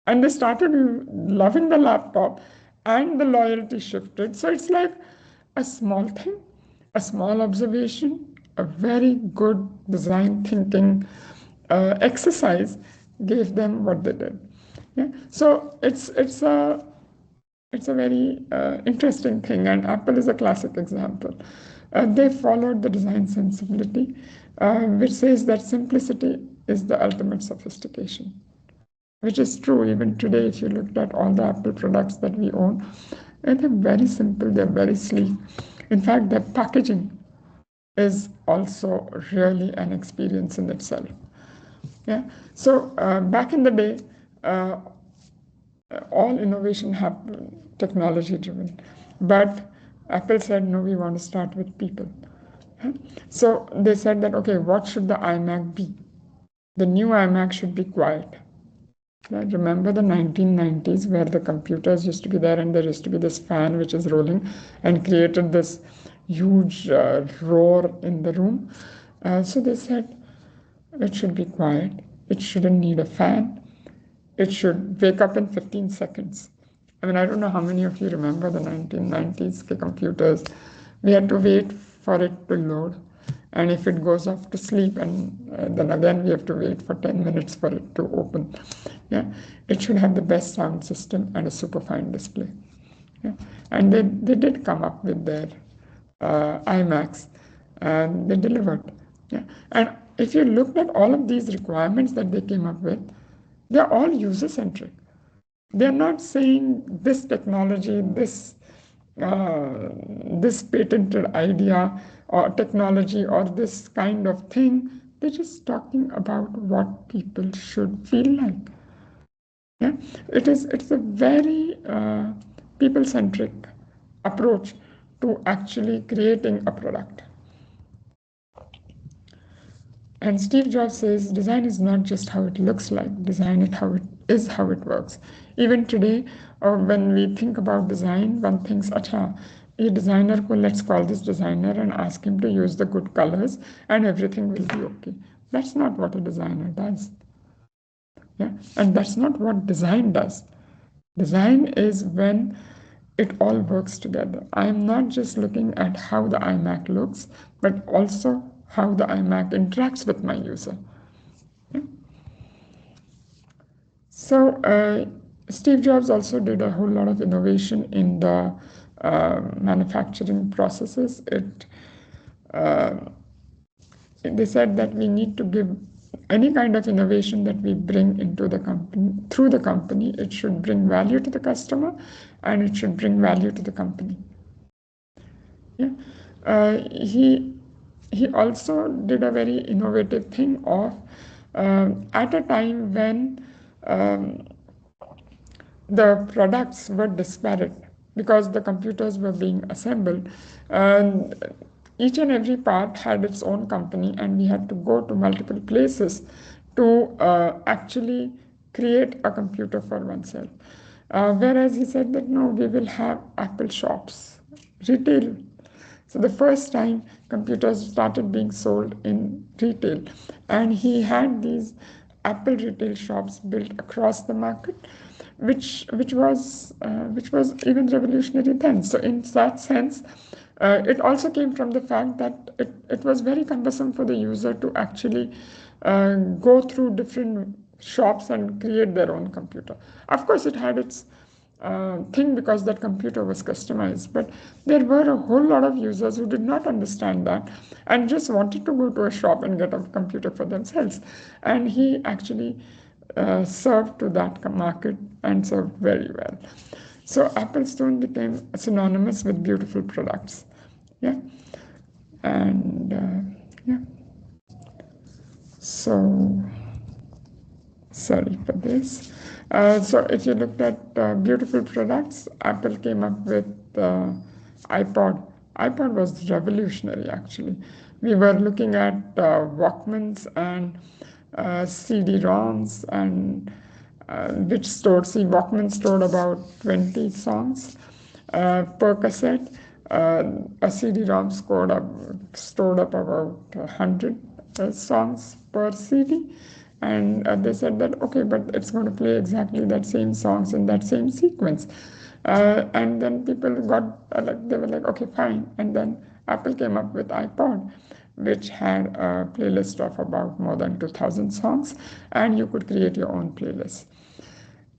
And they started loving the laptop, and the loyalty shifted. So it's like a small thing, a small observation, a very good design thinking exercise gave them what they did. Yeah. So it's a very interesting thing, and Apple is a classic example. They followed the design sensibility, which says that simplicity is the ultimate sophistication, which is true even today. If you looked at all the Apple products that we own, they're very simple, they're very sleek. In fact, their packaging is also really an experience in itself. Yeah. So back in the day, all innovation happened technology driven, but Apple said no, we want to start with people. So they said that, okay, what should the iMac be? The new iMac should be quiet. Remember the 1990s where the computers used to be there and there used to be this fan which is rolling and created this huge roar in the room. So they said it should be quiet, it shouldn't need a fan, it should wake up in 15 seconds. I mean, I don't know how many of you remember the 1990s computers. We had to wait for it to load. And if it goes off to sleep, and then again we have to wait for 10 minutes for it to open. Yeah, it should have the best sound system and a super fine display. Yeah. And they did come up with their iMacs, and they delivered. Yeah. And if you look at all of these requirements that they came up with, they're all user-centric. They're not saying this technology, this patented idea or technology or this kind of thing. They're just talking about what people should feel like. Yeah, it's a very people-centric approach to actually creating a product. And Steve Jobs says design is not just how it looks like, design it how it is, how it works. Even today, when we think about design, one thinks, acha, a designer, let's call this designer and ask him to use the good colors and everything will be okay. That's not what a designer does. Yeah? And that's not what design does. Design is when it all works together. I am not just looking at how the iMac looks, but also how the iMac interacts with my user. Yeah. So Steve Jobs also did a whole lot of innovation in the manufacturing processes. Uh, they said that we need to give any kind of innovation that we bring into the company, through the company, it should bring value to the customer and it should bring value to the company. Yeah. He also did a very innovative thing of at a time when um, the products were disparate because the computers were being assembled. And each and every part had its own company, and we had to go to multiple places to actually create a computer for oneself. Whereas he said that no, we will have Apple shops, retail. So the first time computers started being sold in retail, and he had these Apple retail shops built across the market, which was even revolutionary then. So in that sense, it also came from the fact that it was very cumbersome for the user to actually go through different shops and create their own computer. Of course, it had its thing because that computer was customized, but there were a whole lot of users who did not understand that and just wanted to go to a shop and get a computer for themselves. And he actually served to that market and served very well. So Apple soon became synonymous with beautiful products. Yeah. And yeah. So sorry for this. So if you looked at beautiful products, Apple came up with iPod. iPod was revolutionary, actually. We were looking at Walkmans and CD-ROMs, and which stored, see, Walkman stored about 20 songs per cassette. A CD-ROM stored up about 100 songs per CD. And they said that, okay, but it's going to play exactly that same songs in that same sequence. And then people got, they were like, okay, fine. And then Apple came up with iPod, which had a playlist of about more than 2,000 songs, and you could create your own playlist.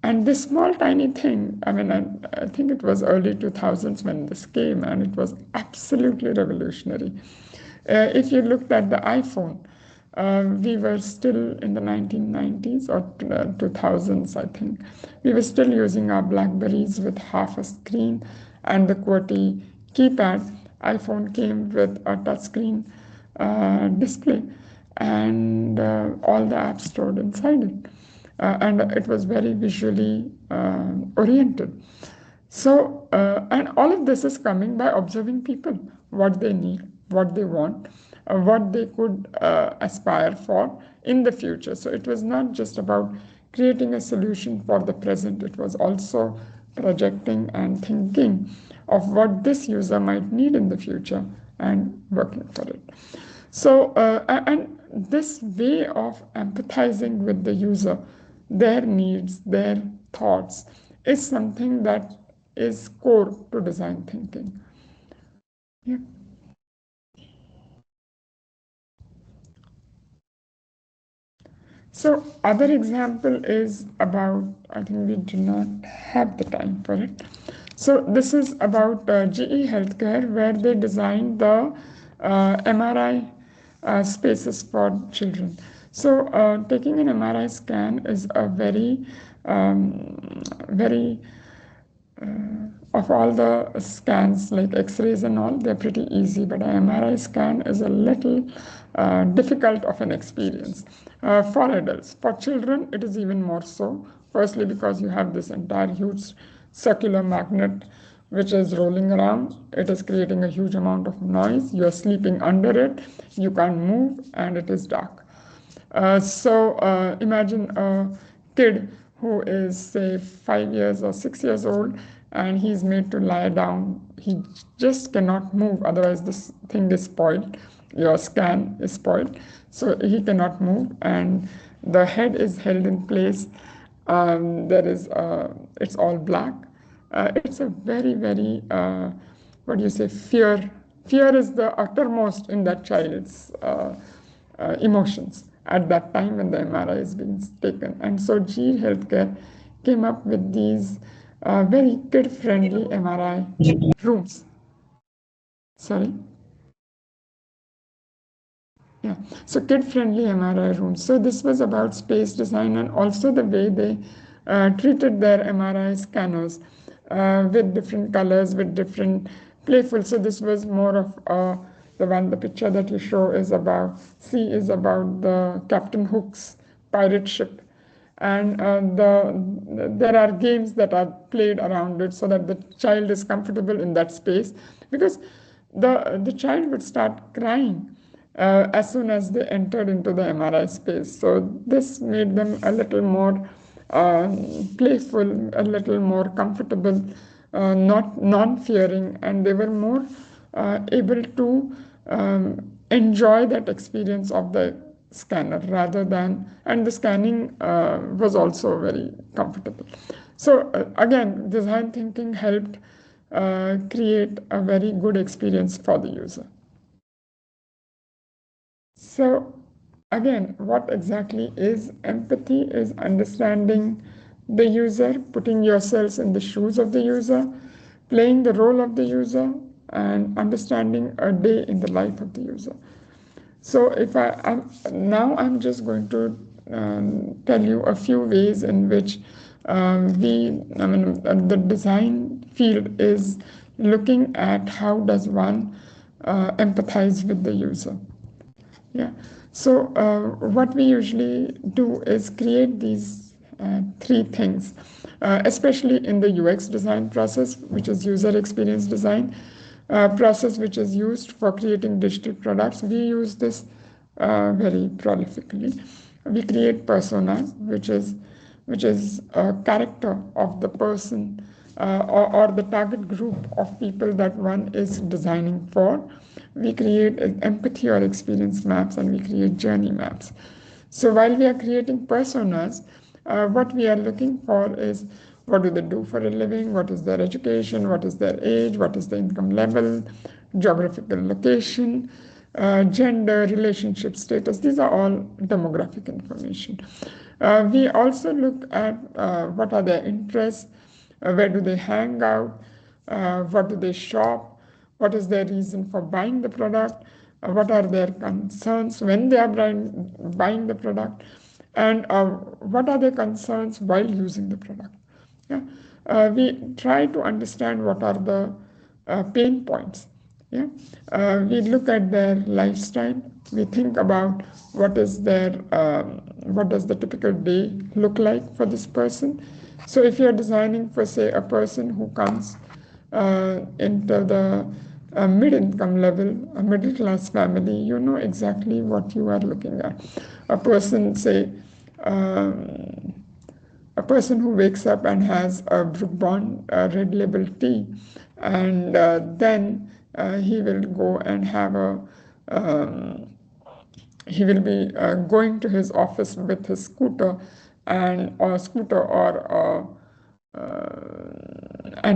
And this small tiny thing, I mean, I think it was early 2000s when this came, and it was absolutely revolutionary. If you looked at the iPhone, we were still in the 1990s or 2000s, I think. We were still using our Blackberries with half a screen and the QWERTY keypad. iPhone came with a touchscreen display and all the apps stored inside it. And it was very visually oriented. So, and all of this is coming by observing people, what they need, what they want, what they could aspire for in the future. So it was not just about creating a solution for the present, it was also projecting and thinking of what this user might need in the future and working for it. So, and this way of empathizing with the user, their needs, their thoughts, is something that is core to design thinking. Yeah. So other example is about, I think we do not have the time for it. So this is about GE Healthcare, where they designed the MRI spaces for children. So taking an MRI scan is a very of all the scans like x-rays and all, they're pretty easy, but an MRI scan is a little difficult of an experience for adults. For children, it is even more so. Firstly, because you have this entire huge circular magnet which is rolling around. It is creating a huge amount of noise. You're sleeping under it, you can't move, and it is dark. So imagine a kid who is, say, 5 years or 6 years old, and he's made to lie down. He just cannot move, otherwise this thing is spoiled. Your scan is spoiled. So he cannot move, and the head is held in place. It's all black, It's a very, very, what do you say, fear. Fear is the uttermost in that child's emotions at that time when the MRI is being taken. And so GE Healthcare came up with these very kid-friendly MRI rooms. Sorry? Yeah, so kid-friendly MRI rooms. So this was about space design and also the way they treated their MRI scanners with different colors, with different playful. So this was more of the one, the picture that you show is about, C is about the Captain Hook's pirate ship. And there are games that are played around it so that the child is comfortable in that space, because the child would start crying as soon as they entered into the MRI space. So this made them a little more playful, a little more comfortable, not non-fearing, and they were more able to enjoy that experience of the scanner rather than, and the scanning was also very comfortable. So again, design thinking helped create a very good experience for the user. So again, what exactly is empathy? Is understanding the user, putting yourselves in the shoes of the user, playing the role of the user, and understanding a day in the life of the user. So if I'm just going to tell you a few ways in which the design field is looking at how does one empathize with the user. Yeah. So what we usually do is create these three things, especially in the UX design process, which is user experience design process, which is used for creating digital products. We use this very prolifically. We create personas, which is a character of the person or the target group of people that one is designing for. We create empathy or experience maps, and we create journey maps. So while we are creating personas, what we are looking for is what do they do for a living, what is their education, what is their age, what is the income level, geographical location, gender, relationship status. These are all demographic information. We also look at what are their interests, where do they hang out, what do they shop, what is their reason for buying the product, what are their concerns when they are buying the product, and what are their concerns while using the product. Yeah? We try to understand what are the pain points. Yeah? We look at their lifestyle. We think about what is what does the typical day look like for this person. So if you're designing for, say, a person who comes into the mid-income level, a middle-class family, you know exactly what you are looking at. A person, say, um, a person who wakes up and has a Brook Bond red label tea, and then he will go and have um, he will be going to his office with his scooter and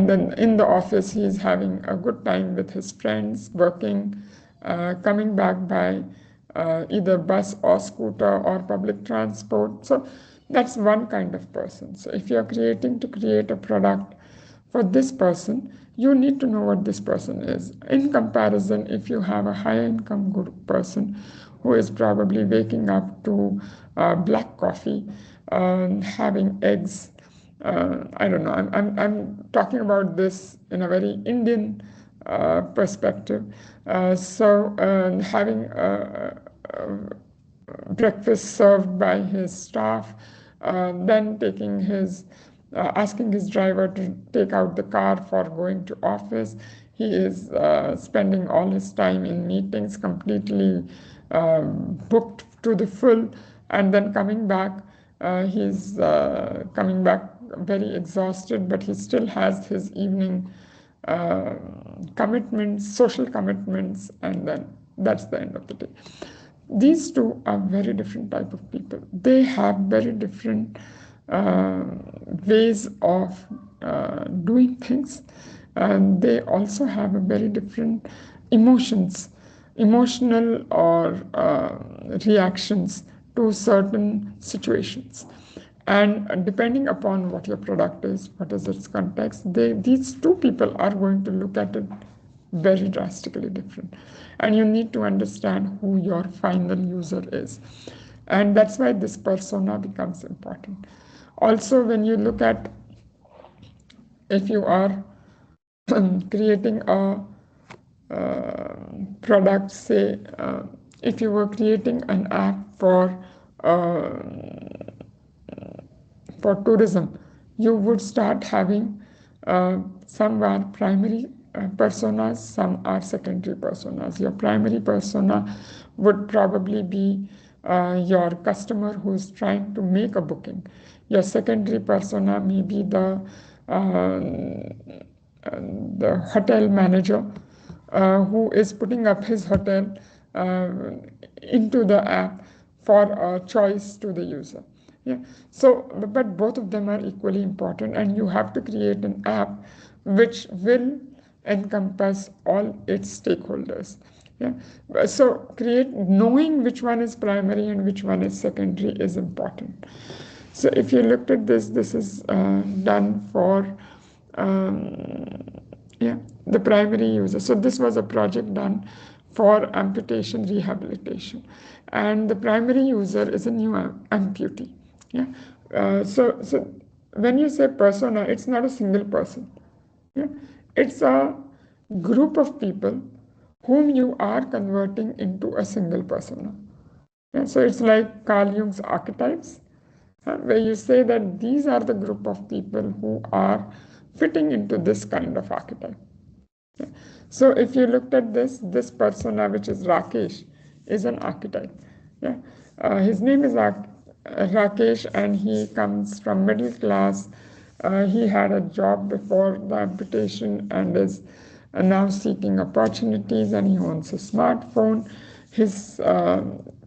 then in the office he's having a good time with his friends, working, coming back by either bus or scooter or public transport. So that's one kind of person. So if you're creating to create a product for this person, you need to know what this person is. In comparison, if you have a higher income group person who is probably waking up to black coffee, having eggs, I don't know. I'm talking about this in a very Indian perspective. So having breakfast served by his staff, then taking his asking his driver to take out the car for going to office. He is spending all his time in meetings, completely booked to the full, and then coming back. He's coming back very exhausted, but he still has his evening uh, commitments, social commitments, and then that's the end of the day. These two are very different type of people. They have very different uh, ways of doing things, they also have a very different emotional or reactions to certain situations. And depending upon what your product is, what is its context, these two people are going to look at it very drastically different. And you need to understand who your final user is. And that's why this persona becomes important. Also, when you look at, if you are creating a product, say, if you were creating an app uh, for tourism, you would start having some are primary personas, some are secondary personas. Your primary persona would probably be your customer who is trying to make a booking. Your secondary persona may be the hotel manager who is putting up his hotel uh, into the app for a choice to the user. Yeah. So, but both of them are equally important, and you have to create an app which will encompass all its stakeholders. Yeah. So, knowing which one is primary and which one is secondary is important. So, if you looked at this, this is done for um, yeah, the primary user. So this was a project done for amputation rehabilitation, and the primary user is a new amputee. Yeah, so when you say persona, it's not a single person. Yeah, it's a group of people whom you are converting into a single persona. Yeah, so it's like Carl Jung's archetypes, where you say that these are the group of people who are fitting into this kind of archetype. Yeah. So if you looked at this persona, which is Rakesh, is an archetype. Yeah. His name is Rakesh, and he comes from middle class. He had a job before the amputation and is now seeking opportunities, and he owns a smartphone. His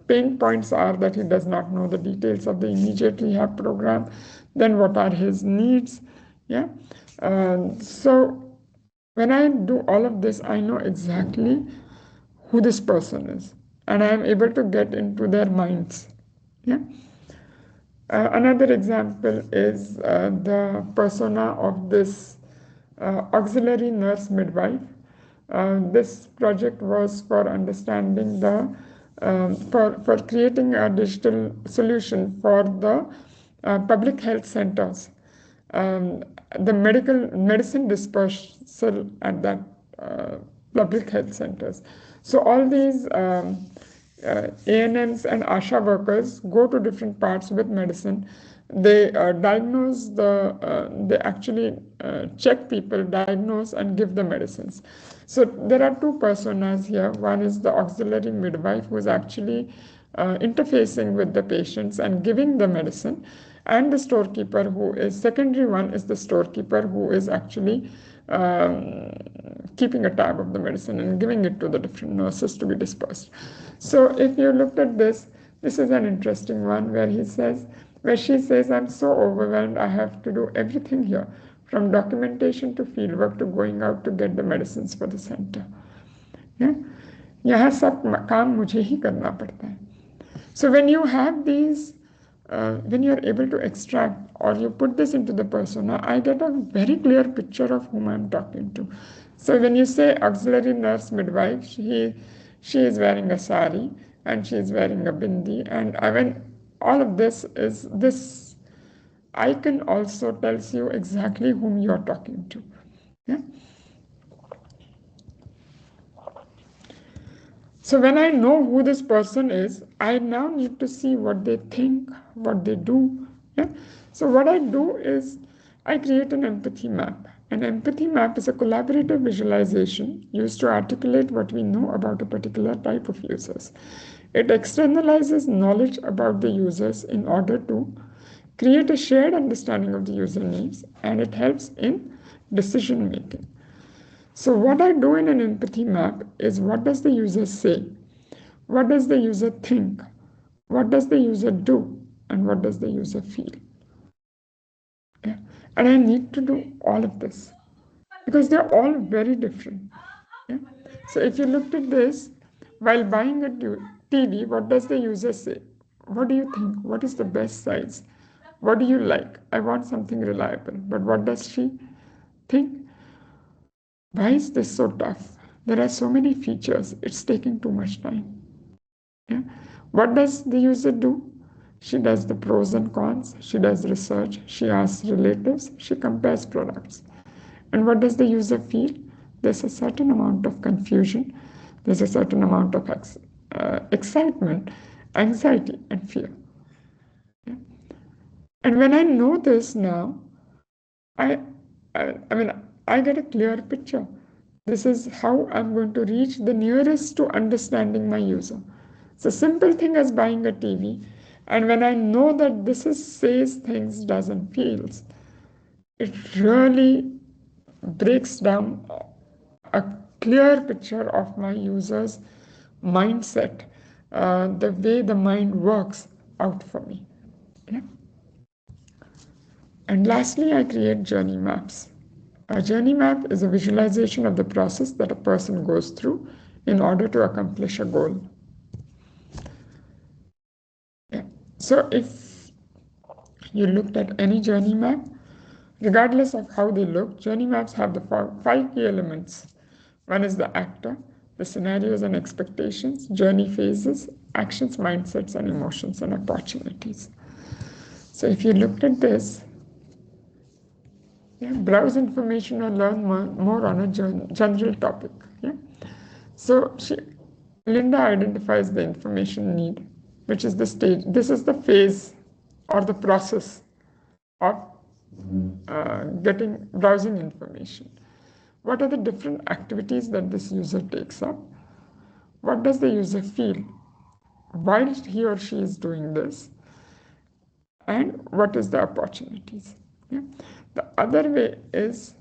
pain points are that he does not know the details of the immediate rehab program. Then what are his needs? Yeah. So when I do all of this, I know exactly who this person is, and I am able to get into their minds. Yeah. Another example is the persona of this auxiliary nurse midwife. This project was for understanding for creating a digital solution for the public health centers, um, the medicine dispersal at that uh, public health centers. So all these ANMs and ASHA workers go to different parts with medicine. They they actually check people, diagnose, and give the medicines. So there are two personas here. One is the auxiliary midwife, who is actually interfacing with the patients and giving the medicine, and the storekeeper, who is secondary one is the storekeeper, who is actually keeping a tab of the medicine and giving it to the different nurses to be dispersed. So if you looked at this, this is an interesting one where she says, I'm so overwhelmed, I have to do everything here, from documentation to fieldwork to going out to get the medicines for the center. Yeah? यहाँ सब काम मुझे ही करना पड़ता है. So when you have these, when you're able to extract or you put this into the persona, I get a very clear picture of whom I'm talking to. So when you say auxiliary nurse midwife, she is wearing a sari and she is wearing a bindi, and all of this icon also tells you exactly whom you're talking to. Yeah. So when I know who this person is, I now need to see what they think, what they do. Yeah? So what I do is I create an empathy map. An empathy map is a collaborative visualization used to articulate what we know about a particular type of users. It externalizes knowledge about the users in order to create a shared understanding of the user needs, and it helps in decision making. So what I do in an empathy map is, what does the user say? What does the user think? What does the user do? And what does the user feel? Yeah? And I need to do all of this because they're all very different. Yeah? So if you looked at this, while buying a TV, what does the user say? What do you think? What is the best size? What do you like? I want something reliable. But what does she think? Why is this so tough? There are so many features. It's taking too much time. Yeah? What does the user do? She does the pros and cons. She does research. She asks relatives. She compares products. And what does the user feel? There's a certain amount of confusion. There's a certain amount of excitement, anxiety, and fear. Yeah? And when I know this now, I, I mean, I get a clear picture. This is how I'm going to reach the nearest to understanding my user. It's a simple thing as buying a TV. And when I know that this is says things, doesn't feels, it really breaks down a clear picture of my user's mindset, the way the mind works out for me. Yeah? And lastly, I create journey maps. A journey map is a visualization of the process that a person goes through in order to accomplish a goal. Yeah. So if you looked at any journey map, regardless of how they look, journey maps have the five key elements. One is the actor, the scenarios and expectations, journey phases, actions, mindsets, and emotions and opportunities. So if you looked at this, yeah, browse information or learn more on a general topic. Yeah? So Linda identifies the information need, which is the stage. This is the phase or the process of browsing information. What are the different activities that this user takes up? What does the user feel while he or she is doing this? And what is the opportunities? Yeah? The other way is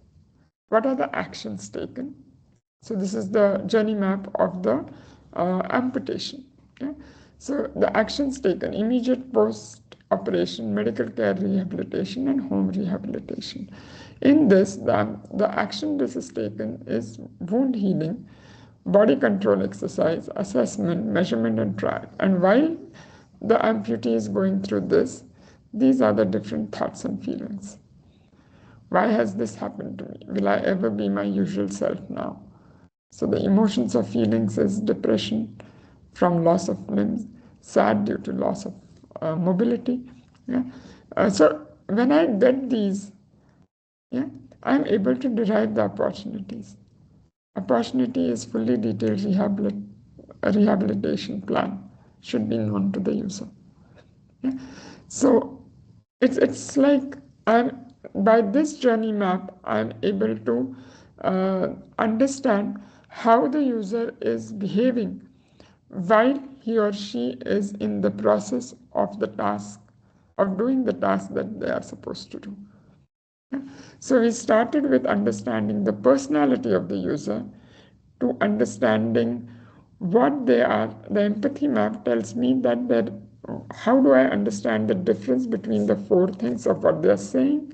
what are the actions taken? So this is the journey map of the amputation. Yeah? So the actions taken: immediate post-operation, medical care rehabilitation, and home rehabilitation. In this, the action this is taken is wound healing, body control exercise, assessment, measurement, and trial. And while the amputee is going through this, these are the different thoughts and feelings. Why has this happened to me? Will I ever be my usual self now? So the emotions or feelings is depression from loss of limbs, sad due to loss of mobility. Yeah? So when I get these, yeah, I'm able to derive the opportunities. Opportunity is fully detailed rehabilitation plan should be known to the user. Yeah? So it's like I'm by this journey map I'm able to understand how the user is behaving while he or she is in the process of the task of doing the task that they are supposed to do. So we started with understanding the personality of the user to understanding what they are. The empathy map tells me that how do I understand the difference between the four things of what they are saying,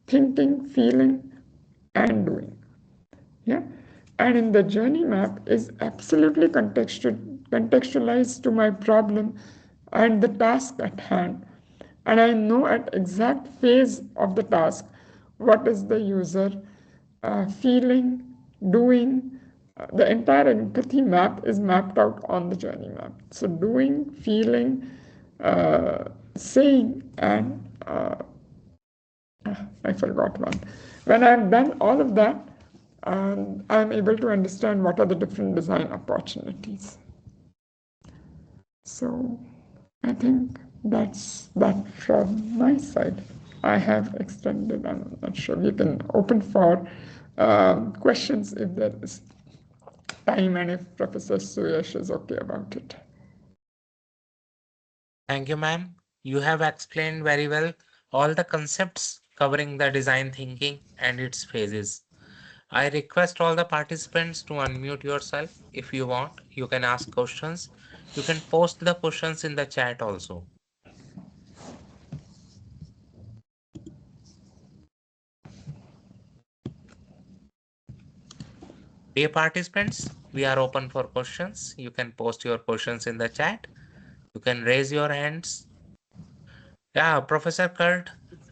thinking, feeling, and doing. Yeah, and in the journey map is absolutely contextualized to my problem and the task at hand, and I know at exact phase of the task what is the user feeling, doing. The entire empathy map is mapped out on the journey map. So doing, feeling, saying, and I forgot one. When I've done all of that, I'm able to understand what are the different design opportunities. So I think that's that from my side. I have extended, I'm not sure. We can open for questions if there is time and if Professor Suyash is okay about it. Thank you, ma'am. You have explained very well all the concepts covering the design thinking and its phases. I request all the participants to unmute yourself. If you want, you can ask questions. You can post the questions in the chat also. Dear participants, we are open for questions. You can post your questions in the chat. You can raise your hands. Yeah, Professor Kurt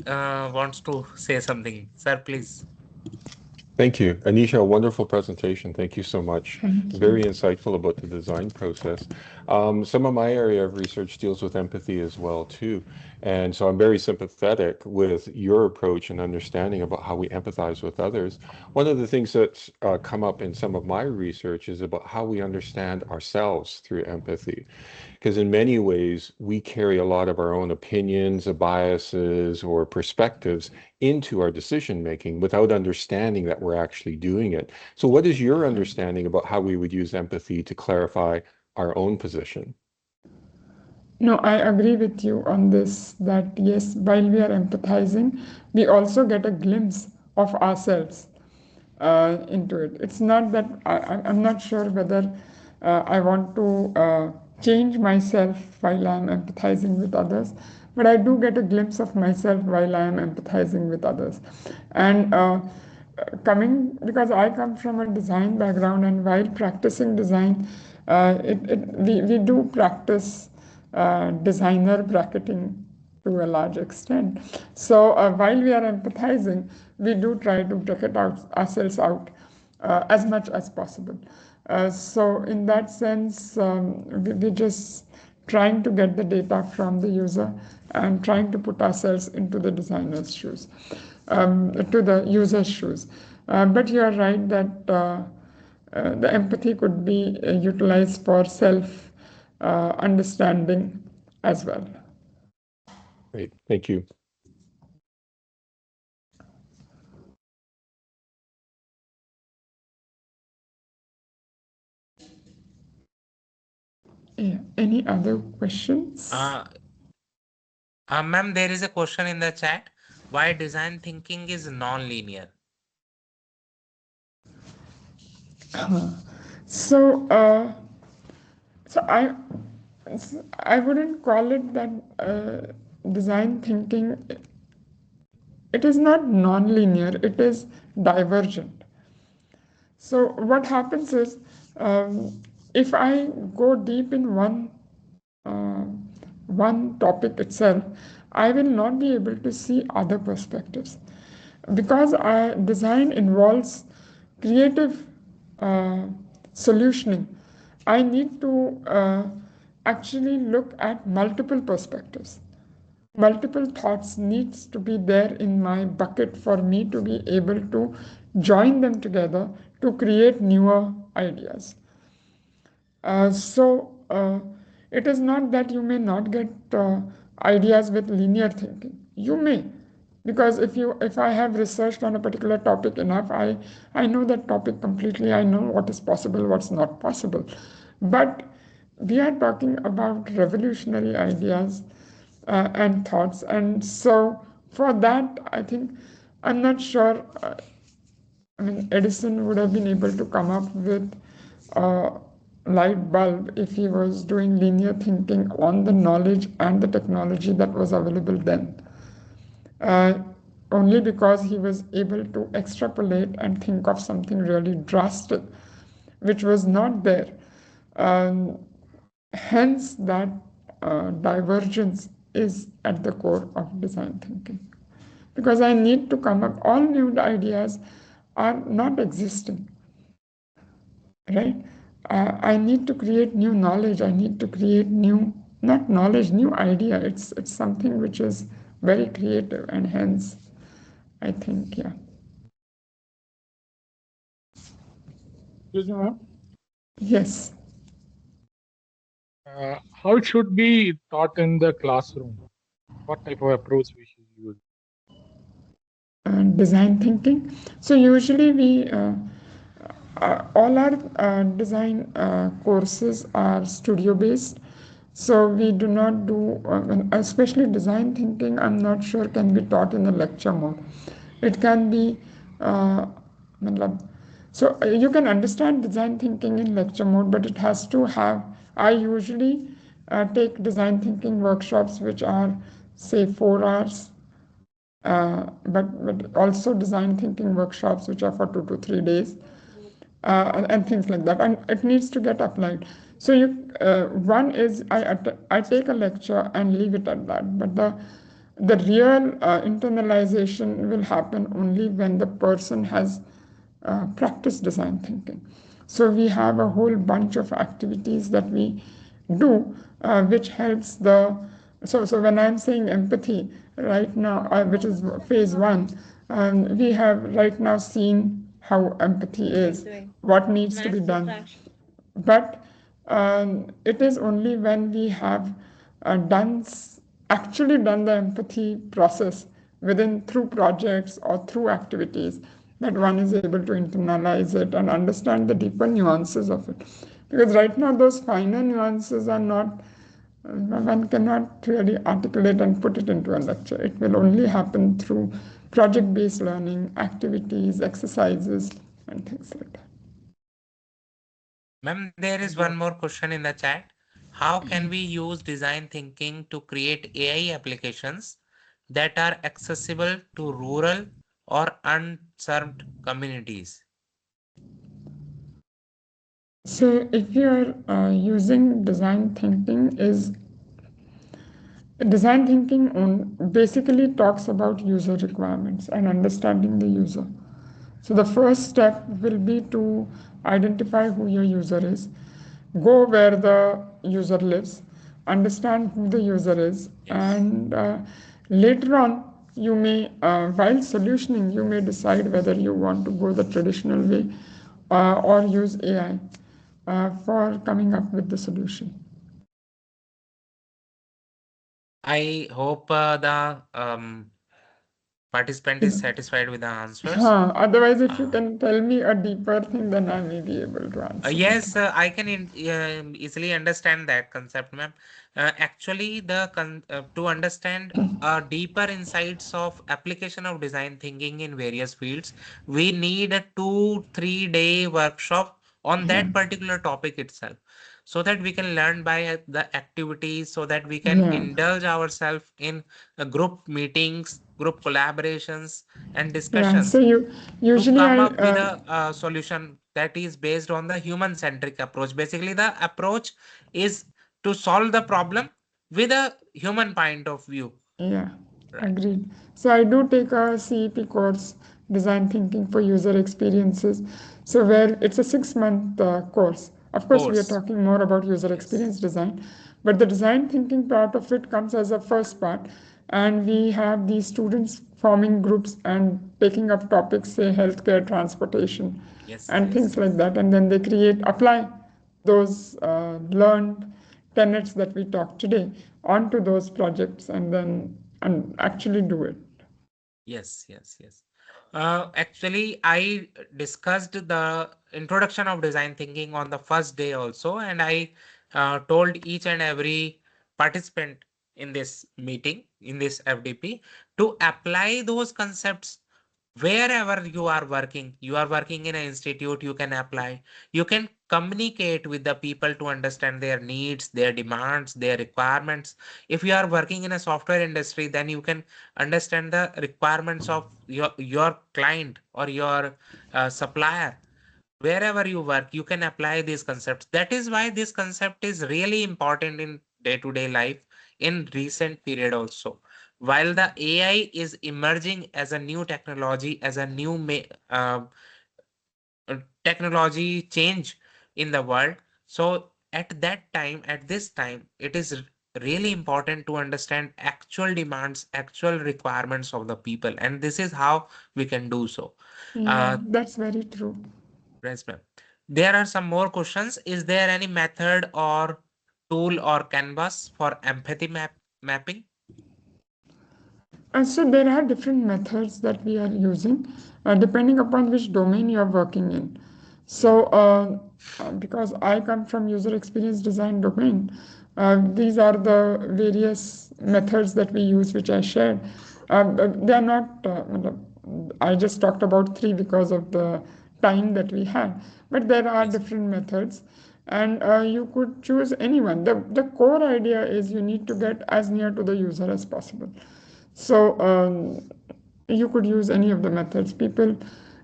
wants to say something. Sir, please. Thank you. Anisha, wonderful presentation. Thank you so much. Very insightful about the design process. Some of my area of research deals with empathy as well, too. And so I'm very sympathetic with your approach and understanding about how we empathize with others. One of the things that's come up in some of my research is about how we understand ourselves through empathy. Because in many ways, we carry a lot of our own opinions, biases, or perspectives into our decision making without understanding that we're actually doing it. So, what is your understanding about how we would use empathy to clarify our own position? No, I agree with you on this that yes, while we are empathizing, we also get a glimpse of ourselves into it. It's not that I'm not sure whether I want to change myself while I'm empathizing with others, but I do get a glimpse of myself while I am empathizing with others. And coming, because I come from a design background, and while practicing design, we do practice designer bracketing to a large extent. So while we are empathizing, we do try to bracket ourselves out as much as possible. So in that sense, we're just trying to get the data from the user and trying to put ourselves into the designer's shoes, to the user's shoes. But you are right that the empathy could be utilized for self understanding as well. Great, thank you. Yeah. Any other questions? Ma'am, there is a question in the chat. Why design thinking is non-linear? So, so I wouldn't call it that design thinking. It is not non-linear. It is divergent. So what happens is, if I go deep in uh, one topic itself, I will not be able to see other perspectives, because design involves creative solutioning. I need to actually look at multiple perspectives. Multiple thoughts needs to be there in my bucket for me to be able to join them together to create newer ideas. So it is not that you may not get ideas with linear thinking. You may, because if I have researched on a particular topic enough, I know that topic completely. I know what is possible, what's not possible. But we are talking about revolutionary ideas and thoughts, and so for that, I think I'm not sure. I mean, Edison would have been able to come up with a light bulb if he was doing linear thinking on the knowledge and the technology that was available then. Only because he was able to extrapolate and think of something really drastic, which was not there. Hence, that divergence is at the core of design thinking. Because I need to come up, all new ideas are not existing, right? I need to create new knowledge. I need to create new, not knowledge, new idea. It's something which is very creative, and hence, I think, yeah. Excuse me, ma'am. Yes. How it should be taught in the classroom? What type of approach we should use? Design thinking. So usually we all our design courses are studio based, so we do not do especially design thinking. I'm not sure can be taught in a lecture mode. It can be so you can understand design thinking in lecture mode, but it has to have, I usually take design thinking workshops which are say 4 hours, but also design thinking workshops which are for 2 to 3 days. and things like that, and it needs to get applied. So one is I take a lecture and leave it at that, but the real internalization will happen only when the person has practiced design thinking. So we have a whole bunch of activities that we do, which helps the. So when I'm saying empathy right now, which is phase one, we have right now seen how empathy is, what needs to be done. But it is only when we have actually done the empathy process within through projects or through activities that one is able to internalize it and understand the deeper nuances of it. Because right now those finer nuances are not, one cannot really articulate and put it into a lecture. It will only happen through project-based learning, activities, exercises, and things like that. Ma'am, there is one more question in the chat. How can we use design thinking to create AI applications that are accessible to rural or unserved communities? So if you're using design thinking on basically talks about user requirements and understanding the user. So the first step will be to identify who your user is, go where the user lives, understand who the user is, Yes. and later on, you may, while solutioning, you may decide whether you want to go the traditional way or use AI for coming up with the solution. I hope the participant is satisfied with the answers. Otherwise, if you Uh, can tell me a deeper thing, then I may be able to answer better. yes, I can easily understand that concept, ma'am. Actually, to understand deeper insights of application of design thinking in various fields, we need a 2-3 day workshop on that particular topic itself, so that we can learn by the activities, so that we can Yeah, indulge ourselves in group meetings, group collaborations, and yeah. So discussions you to usually come I up with a, solution that is based on the human centric approach. Basically, the approach is to solve the problem with a human point of view. Yeah, Right. agreed. So I do take a CEP course, Design Thinking for User Experiences. So where it's a 6-month course. Of course, we are Course. talking more about user Yes. experience design, but the design thinking part of it comes as a first part. And we have these students forming groups and taking up topics, say healthcare, transportation, Yes. and Yes. things like that. And then they apply those learned tenets that we talked today onto those projects and actually do it. Yes, yes, yes. Actually, I discussed the introduction of design thinking on the first day also, and I told each and every participant in this meeting, in this FDP, to apply those concepts wherever you are working in an institute, you can apply, you can communicate with the people to understand their needs, their demands, their requirements. If you are working in a software industry, then you can understand the requirements of your client or your supplier. Wherever you work, you can apply these concepts. That is why this concept is really important in day to day life in recent period also. While the AI is emerging as a new technology, as a new technology change in the world, so at this time, it is really important to understand actual demands, actual requirements of the people, and this is how we can do so. Yeah, uh, that's very true. Yes, ma'am. There are some more questions. Is there any method or tool or canvas for empathy mapping? So there are different methods that we are using depending upon which domain you are working in. So because I come from user experience design domain, these are the various methods that we use, which I shared. They are not. I just talked about 3 because of the time that we had, but there are Yes. different methods, and you could choose anyone. The core idea is you need to get as near to the user as possible. So you could use any of the methods. People,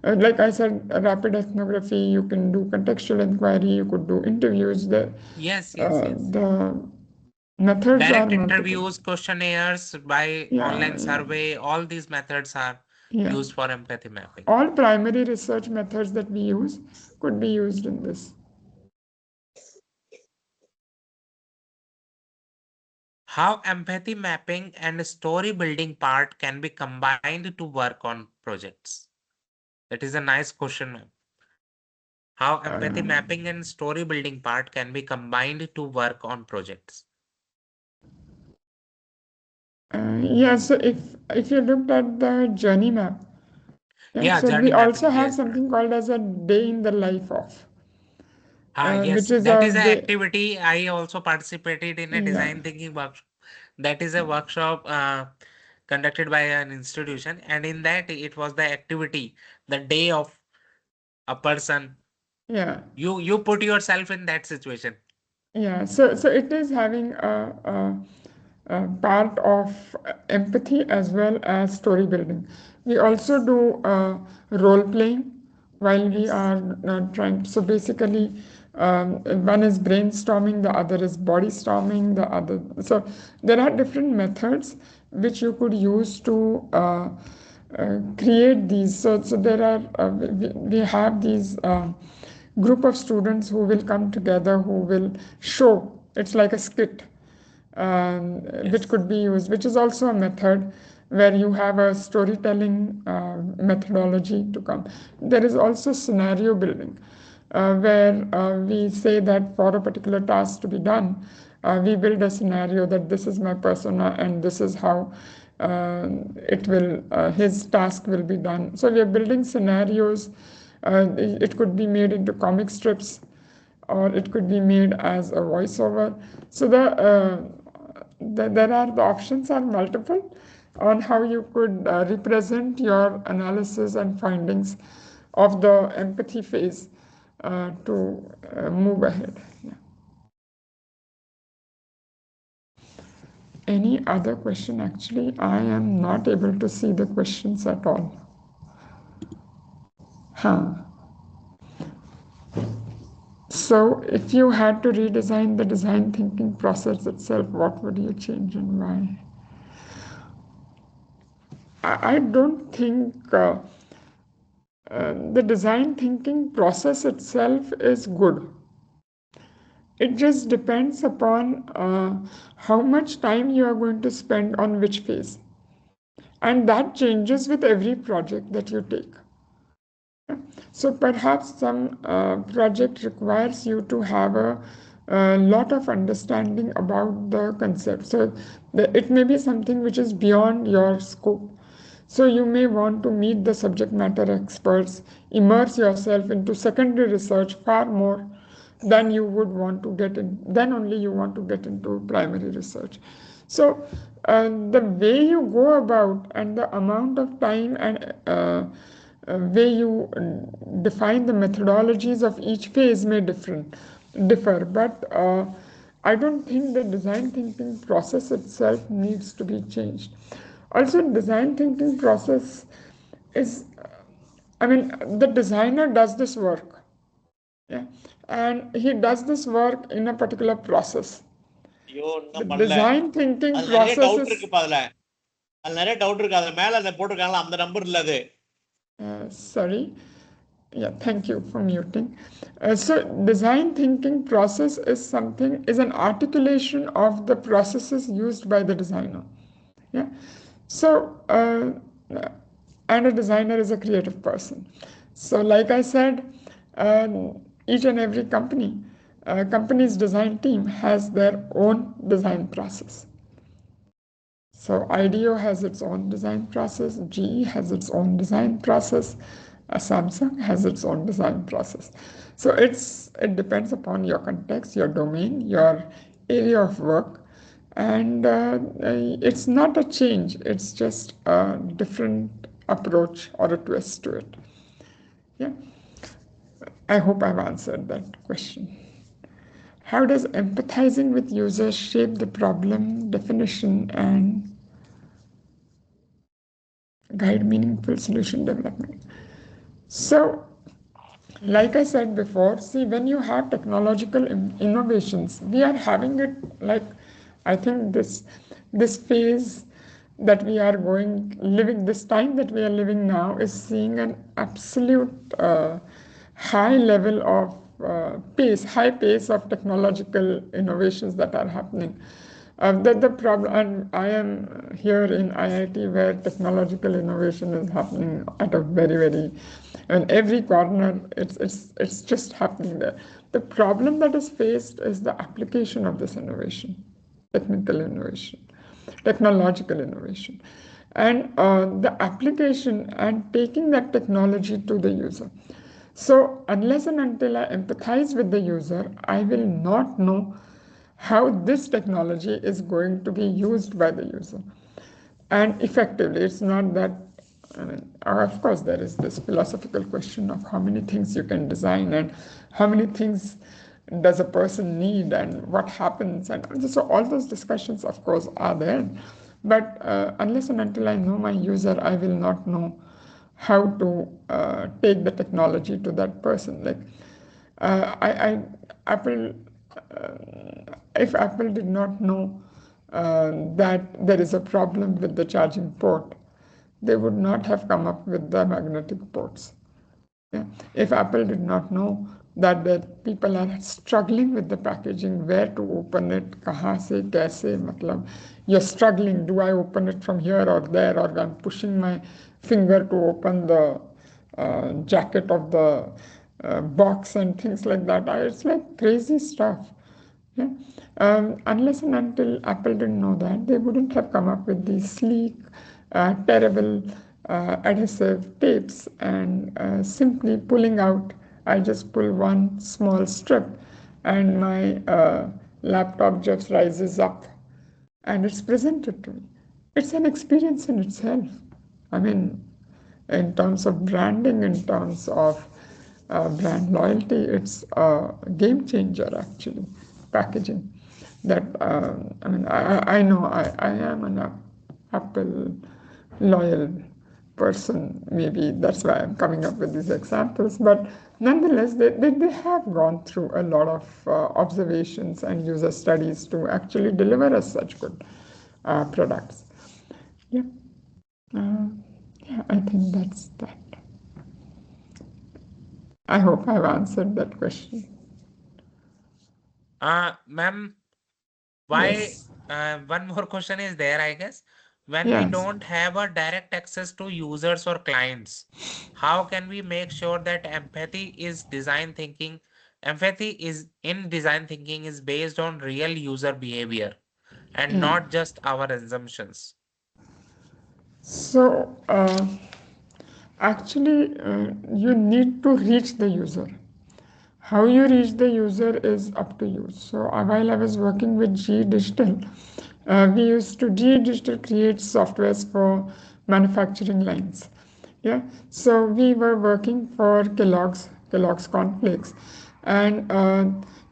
Like I said, rapid ethnography, you can do contextual inquiry, you could do interviews. Yes, yes, yes. The methods are Direct multiple. interviews, questionnaires, by Yeah, online yeah, survey, all these methods are yeah. used for empathy mapping. All primary research methods that we use could be used in this. How empathy mapping and story building part can be combined to work on projects? That is a nice question, ma'am. How empathy Uh, mapping and story building part can be combined to work on projects? yeah, so if you looked at the journey map, yeah, Yeah, so we journey also mapping. have Yes. something called as a day in the life of, Yes, which is that a is an way, activity. I also participated in a yeah, design thinking workshop. That is a workshop conducted by an institution, and in that it was the activity, the day of a person. yeah, You put yourself in that situation. yeah. So it is having a part of empathy as well as story building. We also Yes. do role playing while we Yes. are trying. So basically, one is brainstorming, the other is body storming, the other. So there are different methods which you could use to create these. So there are we have these. Group of students who will come together, who will show. It's like a skit, which Yes. could be used, which is also a method where you have a storytelling methodology to come. There is also scenario building, where we say that for a particular task to be done, we build a scenario that this is my persona and this is how his task will be done. So we are building scenarios. It could be made into comic strips, or it could be made as a voiceover. So the options are multiple on how you could represent your analysis and findings of the empathy phase to move ahead. Yeah. Any other question? Actually, I am not able to see the questions at all. Huh. So, if you had to redesign the design thinking process itself, what would you change and why? I don't think the design thinking process itself is good. It just depends upon how much time you are going to spend on which phase. And that changes with every project that you take. So perhaps some project requires you to have a lot of understanding about the concept. So it may be something which is beyond your scope. So you may want to meet the subject matter experts, immerse yourself into secondary research far more than you would want to get in. Then only you want to get into primary research. So the way you go about and the amount of time and way you define the methodologies of each phase may differ, but I don't think the design thinking process itself needs to be changed. Also, design thinking process is, I mean, the designer does this work, yeah, and he does this work in a particular process. ஐயோ The இன்னும் பண்ணல. design thinking அது நிறைய process doubt is. இருக்குப்பா அதுல. அது நிறைய doubt இருக்கு. அது மேல அதை போட்டிருக்காங்களா அந்த நம்பர் இல்ல அது. Sorry. Yeah, thank you for muting. So design thinking process is an articulation of the processes used by the designer. Yeah. So and a designer is a creative person. So like I said, each and every company's design team has their own design process. So IDEO has its own design process, GE has its own design process, Samsung has its own design process. So it depends upon your context, your domain, your area of work, and it's not a change, it's just a different approach or a twist to it. Yeah, I hope I've answered that question. How does empathizing with users shape the problem definition and guide meaningful solution development? So, like I said before, see, when you have technological innovations, we are having it like, I think this phase that we are living, this time that we are living now is seeing an absolute high level of high pace of technological innovations that are happening. The problem, and I am here in IIT where technological innovation is happening at a very, and every corner, it's just happening there. The problem that is faced is the application of this innovation, technical innovation, technological innovation, and the application and taking that technology to the user. So unless and until I empathize with the user, I will not know how this technology is going to be used by the user and effectively. It's not that, I mean, of course there is this philosophical question of how many things you can design and how many things does a person need and what happens, and so all those discussions of course are there, but unless and until I know my user, I will not know how to take the technology to that person. Like Apple, if Apple did not know that there is a problem with the charging port, they would not have come up with the magnetic ports. Yeah. If Apple did not know that the people are struggling with the packaging, where to open it, kahan se, kaise, matlab, you're struggling, do I open it from here or there, or I'm pushing my finger to open the jacket of the box and things like that. It's like crazy stuff. Yeah. Unless and until Apple didn't know that, they wouldn't have come up with these sleek, terrible adhesive tapes and simply pulling out. I just pull one small strip and my laptop just rises up and it's presented to me. It's an experience in itself. I mean, in terms of branding, in terms of brand loyalty, it's a game changer actually, packaging. That, I mean, I know I am an Apple loyal person. Maybe that's why I'm coming up with these examples. But nonetheless, they have gone through a lot of observations and user studies to actually deliver us such good products. Yeah. Yeah, I think that's that. I hope I've answered that question. Ma'am, why Yes. one more question is there, I guess. When we Yes. don't have a direct access to users or clients, how can we make sure that empathy is in design thinking is based on real user behavior and not just our assumptions? So, actually, you need to reach the user. How you reach the user is up to you. So, while I was working with GE Digital, GE Digital creates softwares for manufacturing lines. Yeah, so we were working for Kellogg's Cornflakes, and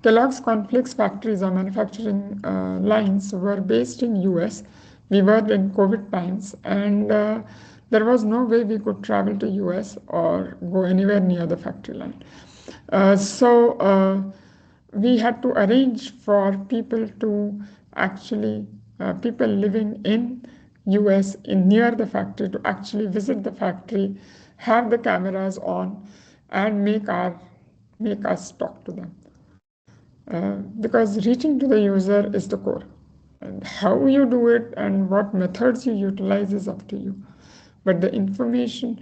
Kellogg's Cornflakes factories or manufacturing lines were based in US. We were in COVID times, and there was no way we could travel to US or go anywhere near the factory line. So we had to arrange for people to actually people living in US in near the factory to actually visit the factory, have the cameras on, and make us talk to them. Because reaching to the user is the core. And how you do it and what methods you utilize is up to you. But the information,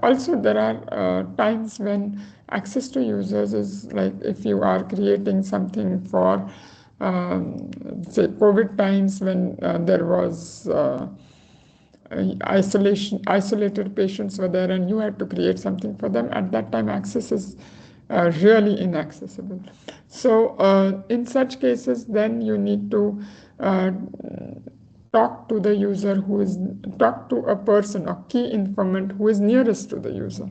also there are times when access to users is like if you are creating something for, say, COVID times when there was isolated patients were there and you had to create something for them. At that time, access is really inaccessible. So in such cases, then you need to uh, talk to a person or key informant who is nearest to the user.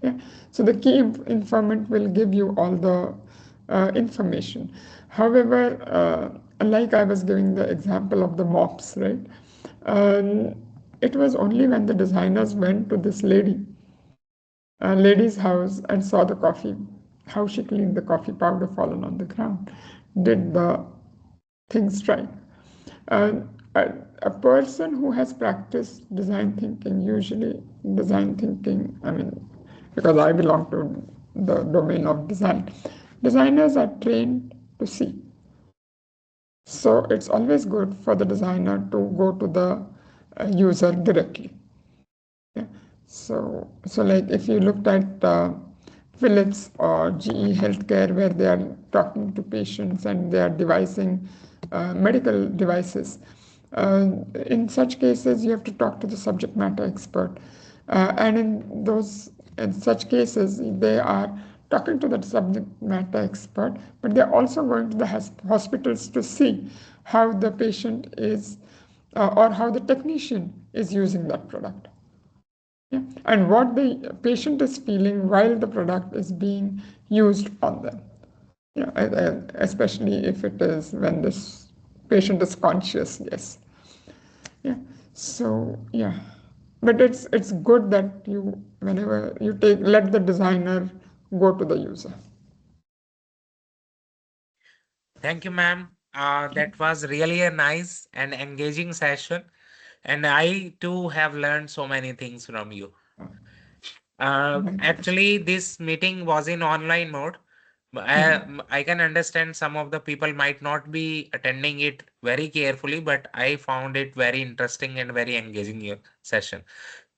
Yeah. So the key informant will give you all the information. However, like I was giving the example of the mops, right? Um, it was only when the designers went to this lady a lady's house and saw the coffee, how she cleaned the coffee powder fallen on the ground, did the things right. And a person who has practiced design thinking, usually design thinking, I mean, because I belong to the domain of design, designers are trained to see. So it's always good for the designer to go to the user directly. Yeah. So like if you looked at Philips or GE Healthcare, where they are talking to patients and they are devising medical devices, in such cases you have to talk to the subject matter expert, and in such cases they are talking to the subject matter expert, but they're also going to the hospitals to see how the patient is or how the technician is using that product. Yeah. And what the patient is feeling while the product is being used on them. Yeah, especially if it is when this patient is conscious, yes. Yeah. So yeah. But it's good that you whenever you let the designer go to the user. Thank you, ma'am. That was really a nice and engaging session. And I too have learned so many things from you. My pleasure. Actually, this meeting was in online mode. I can understand some of the people might not be attending it very carefully, but I found it very interesting and very engaging session.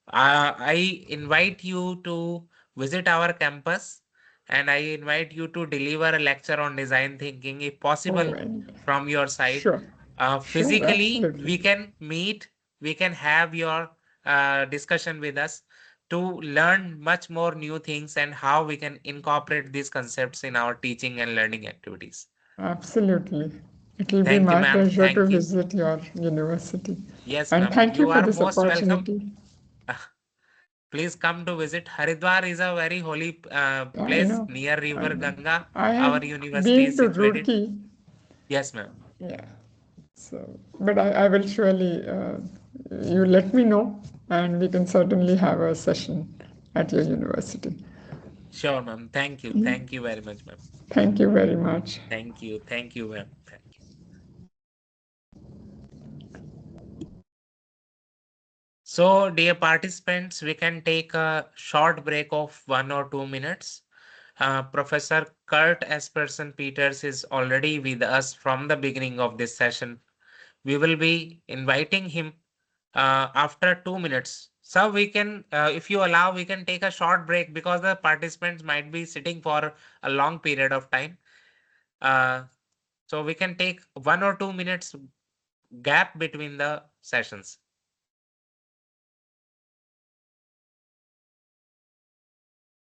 I invite you to visit our campus and I invite you to deliver a lecture on design thinking, if Oh, possible, and from your side. sure, sure, Physically, absolutely. we can meet, we can have your discussion with us to learn much more new things and how we can incorporate these concepts in our teaching and learning activities. Absolutely. It will be Thank you, my ma'am. pleasure to Thank you. visit your university. Yes, And ma'am. thank you You for are this most welcome. opportunity. Please come to visit. Haridwar is a very holy I place know, near I River know. Ganga. I Our have university been is to situated. Roorkee. Yes, ma'am. Yeah. So, but I will surely, you let me know, and we can certainly have a session at your university. Sure, ma'am. Thank you. Yeah. Thank you very much, ma'am. Thank you very much. Thank you. Thank you, ma'am. Thank you. So, dear participants, we can take a short break of 1 or 2 minutes. Professor Kurt Esperson Peters is already with us from the beginning of this session. We will be inviting him after 2 minutes. So we can, if you allow, we can take a short break because the participants might be sitting for a long period of time. Uh, so we can take 1 or 2 minutes gap between the sessions.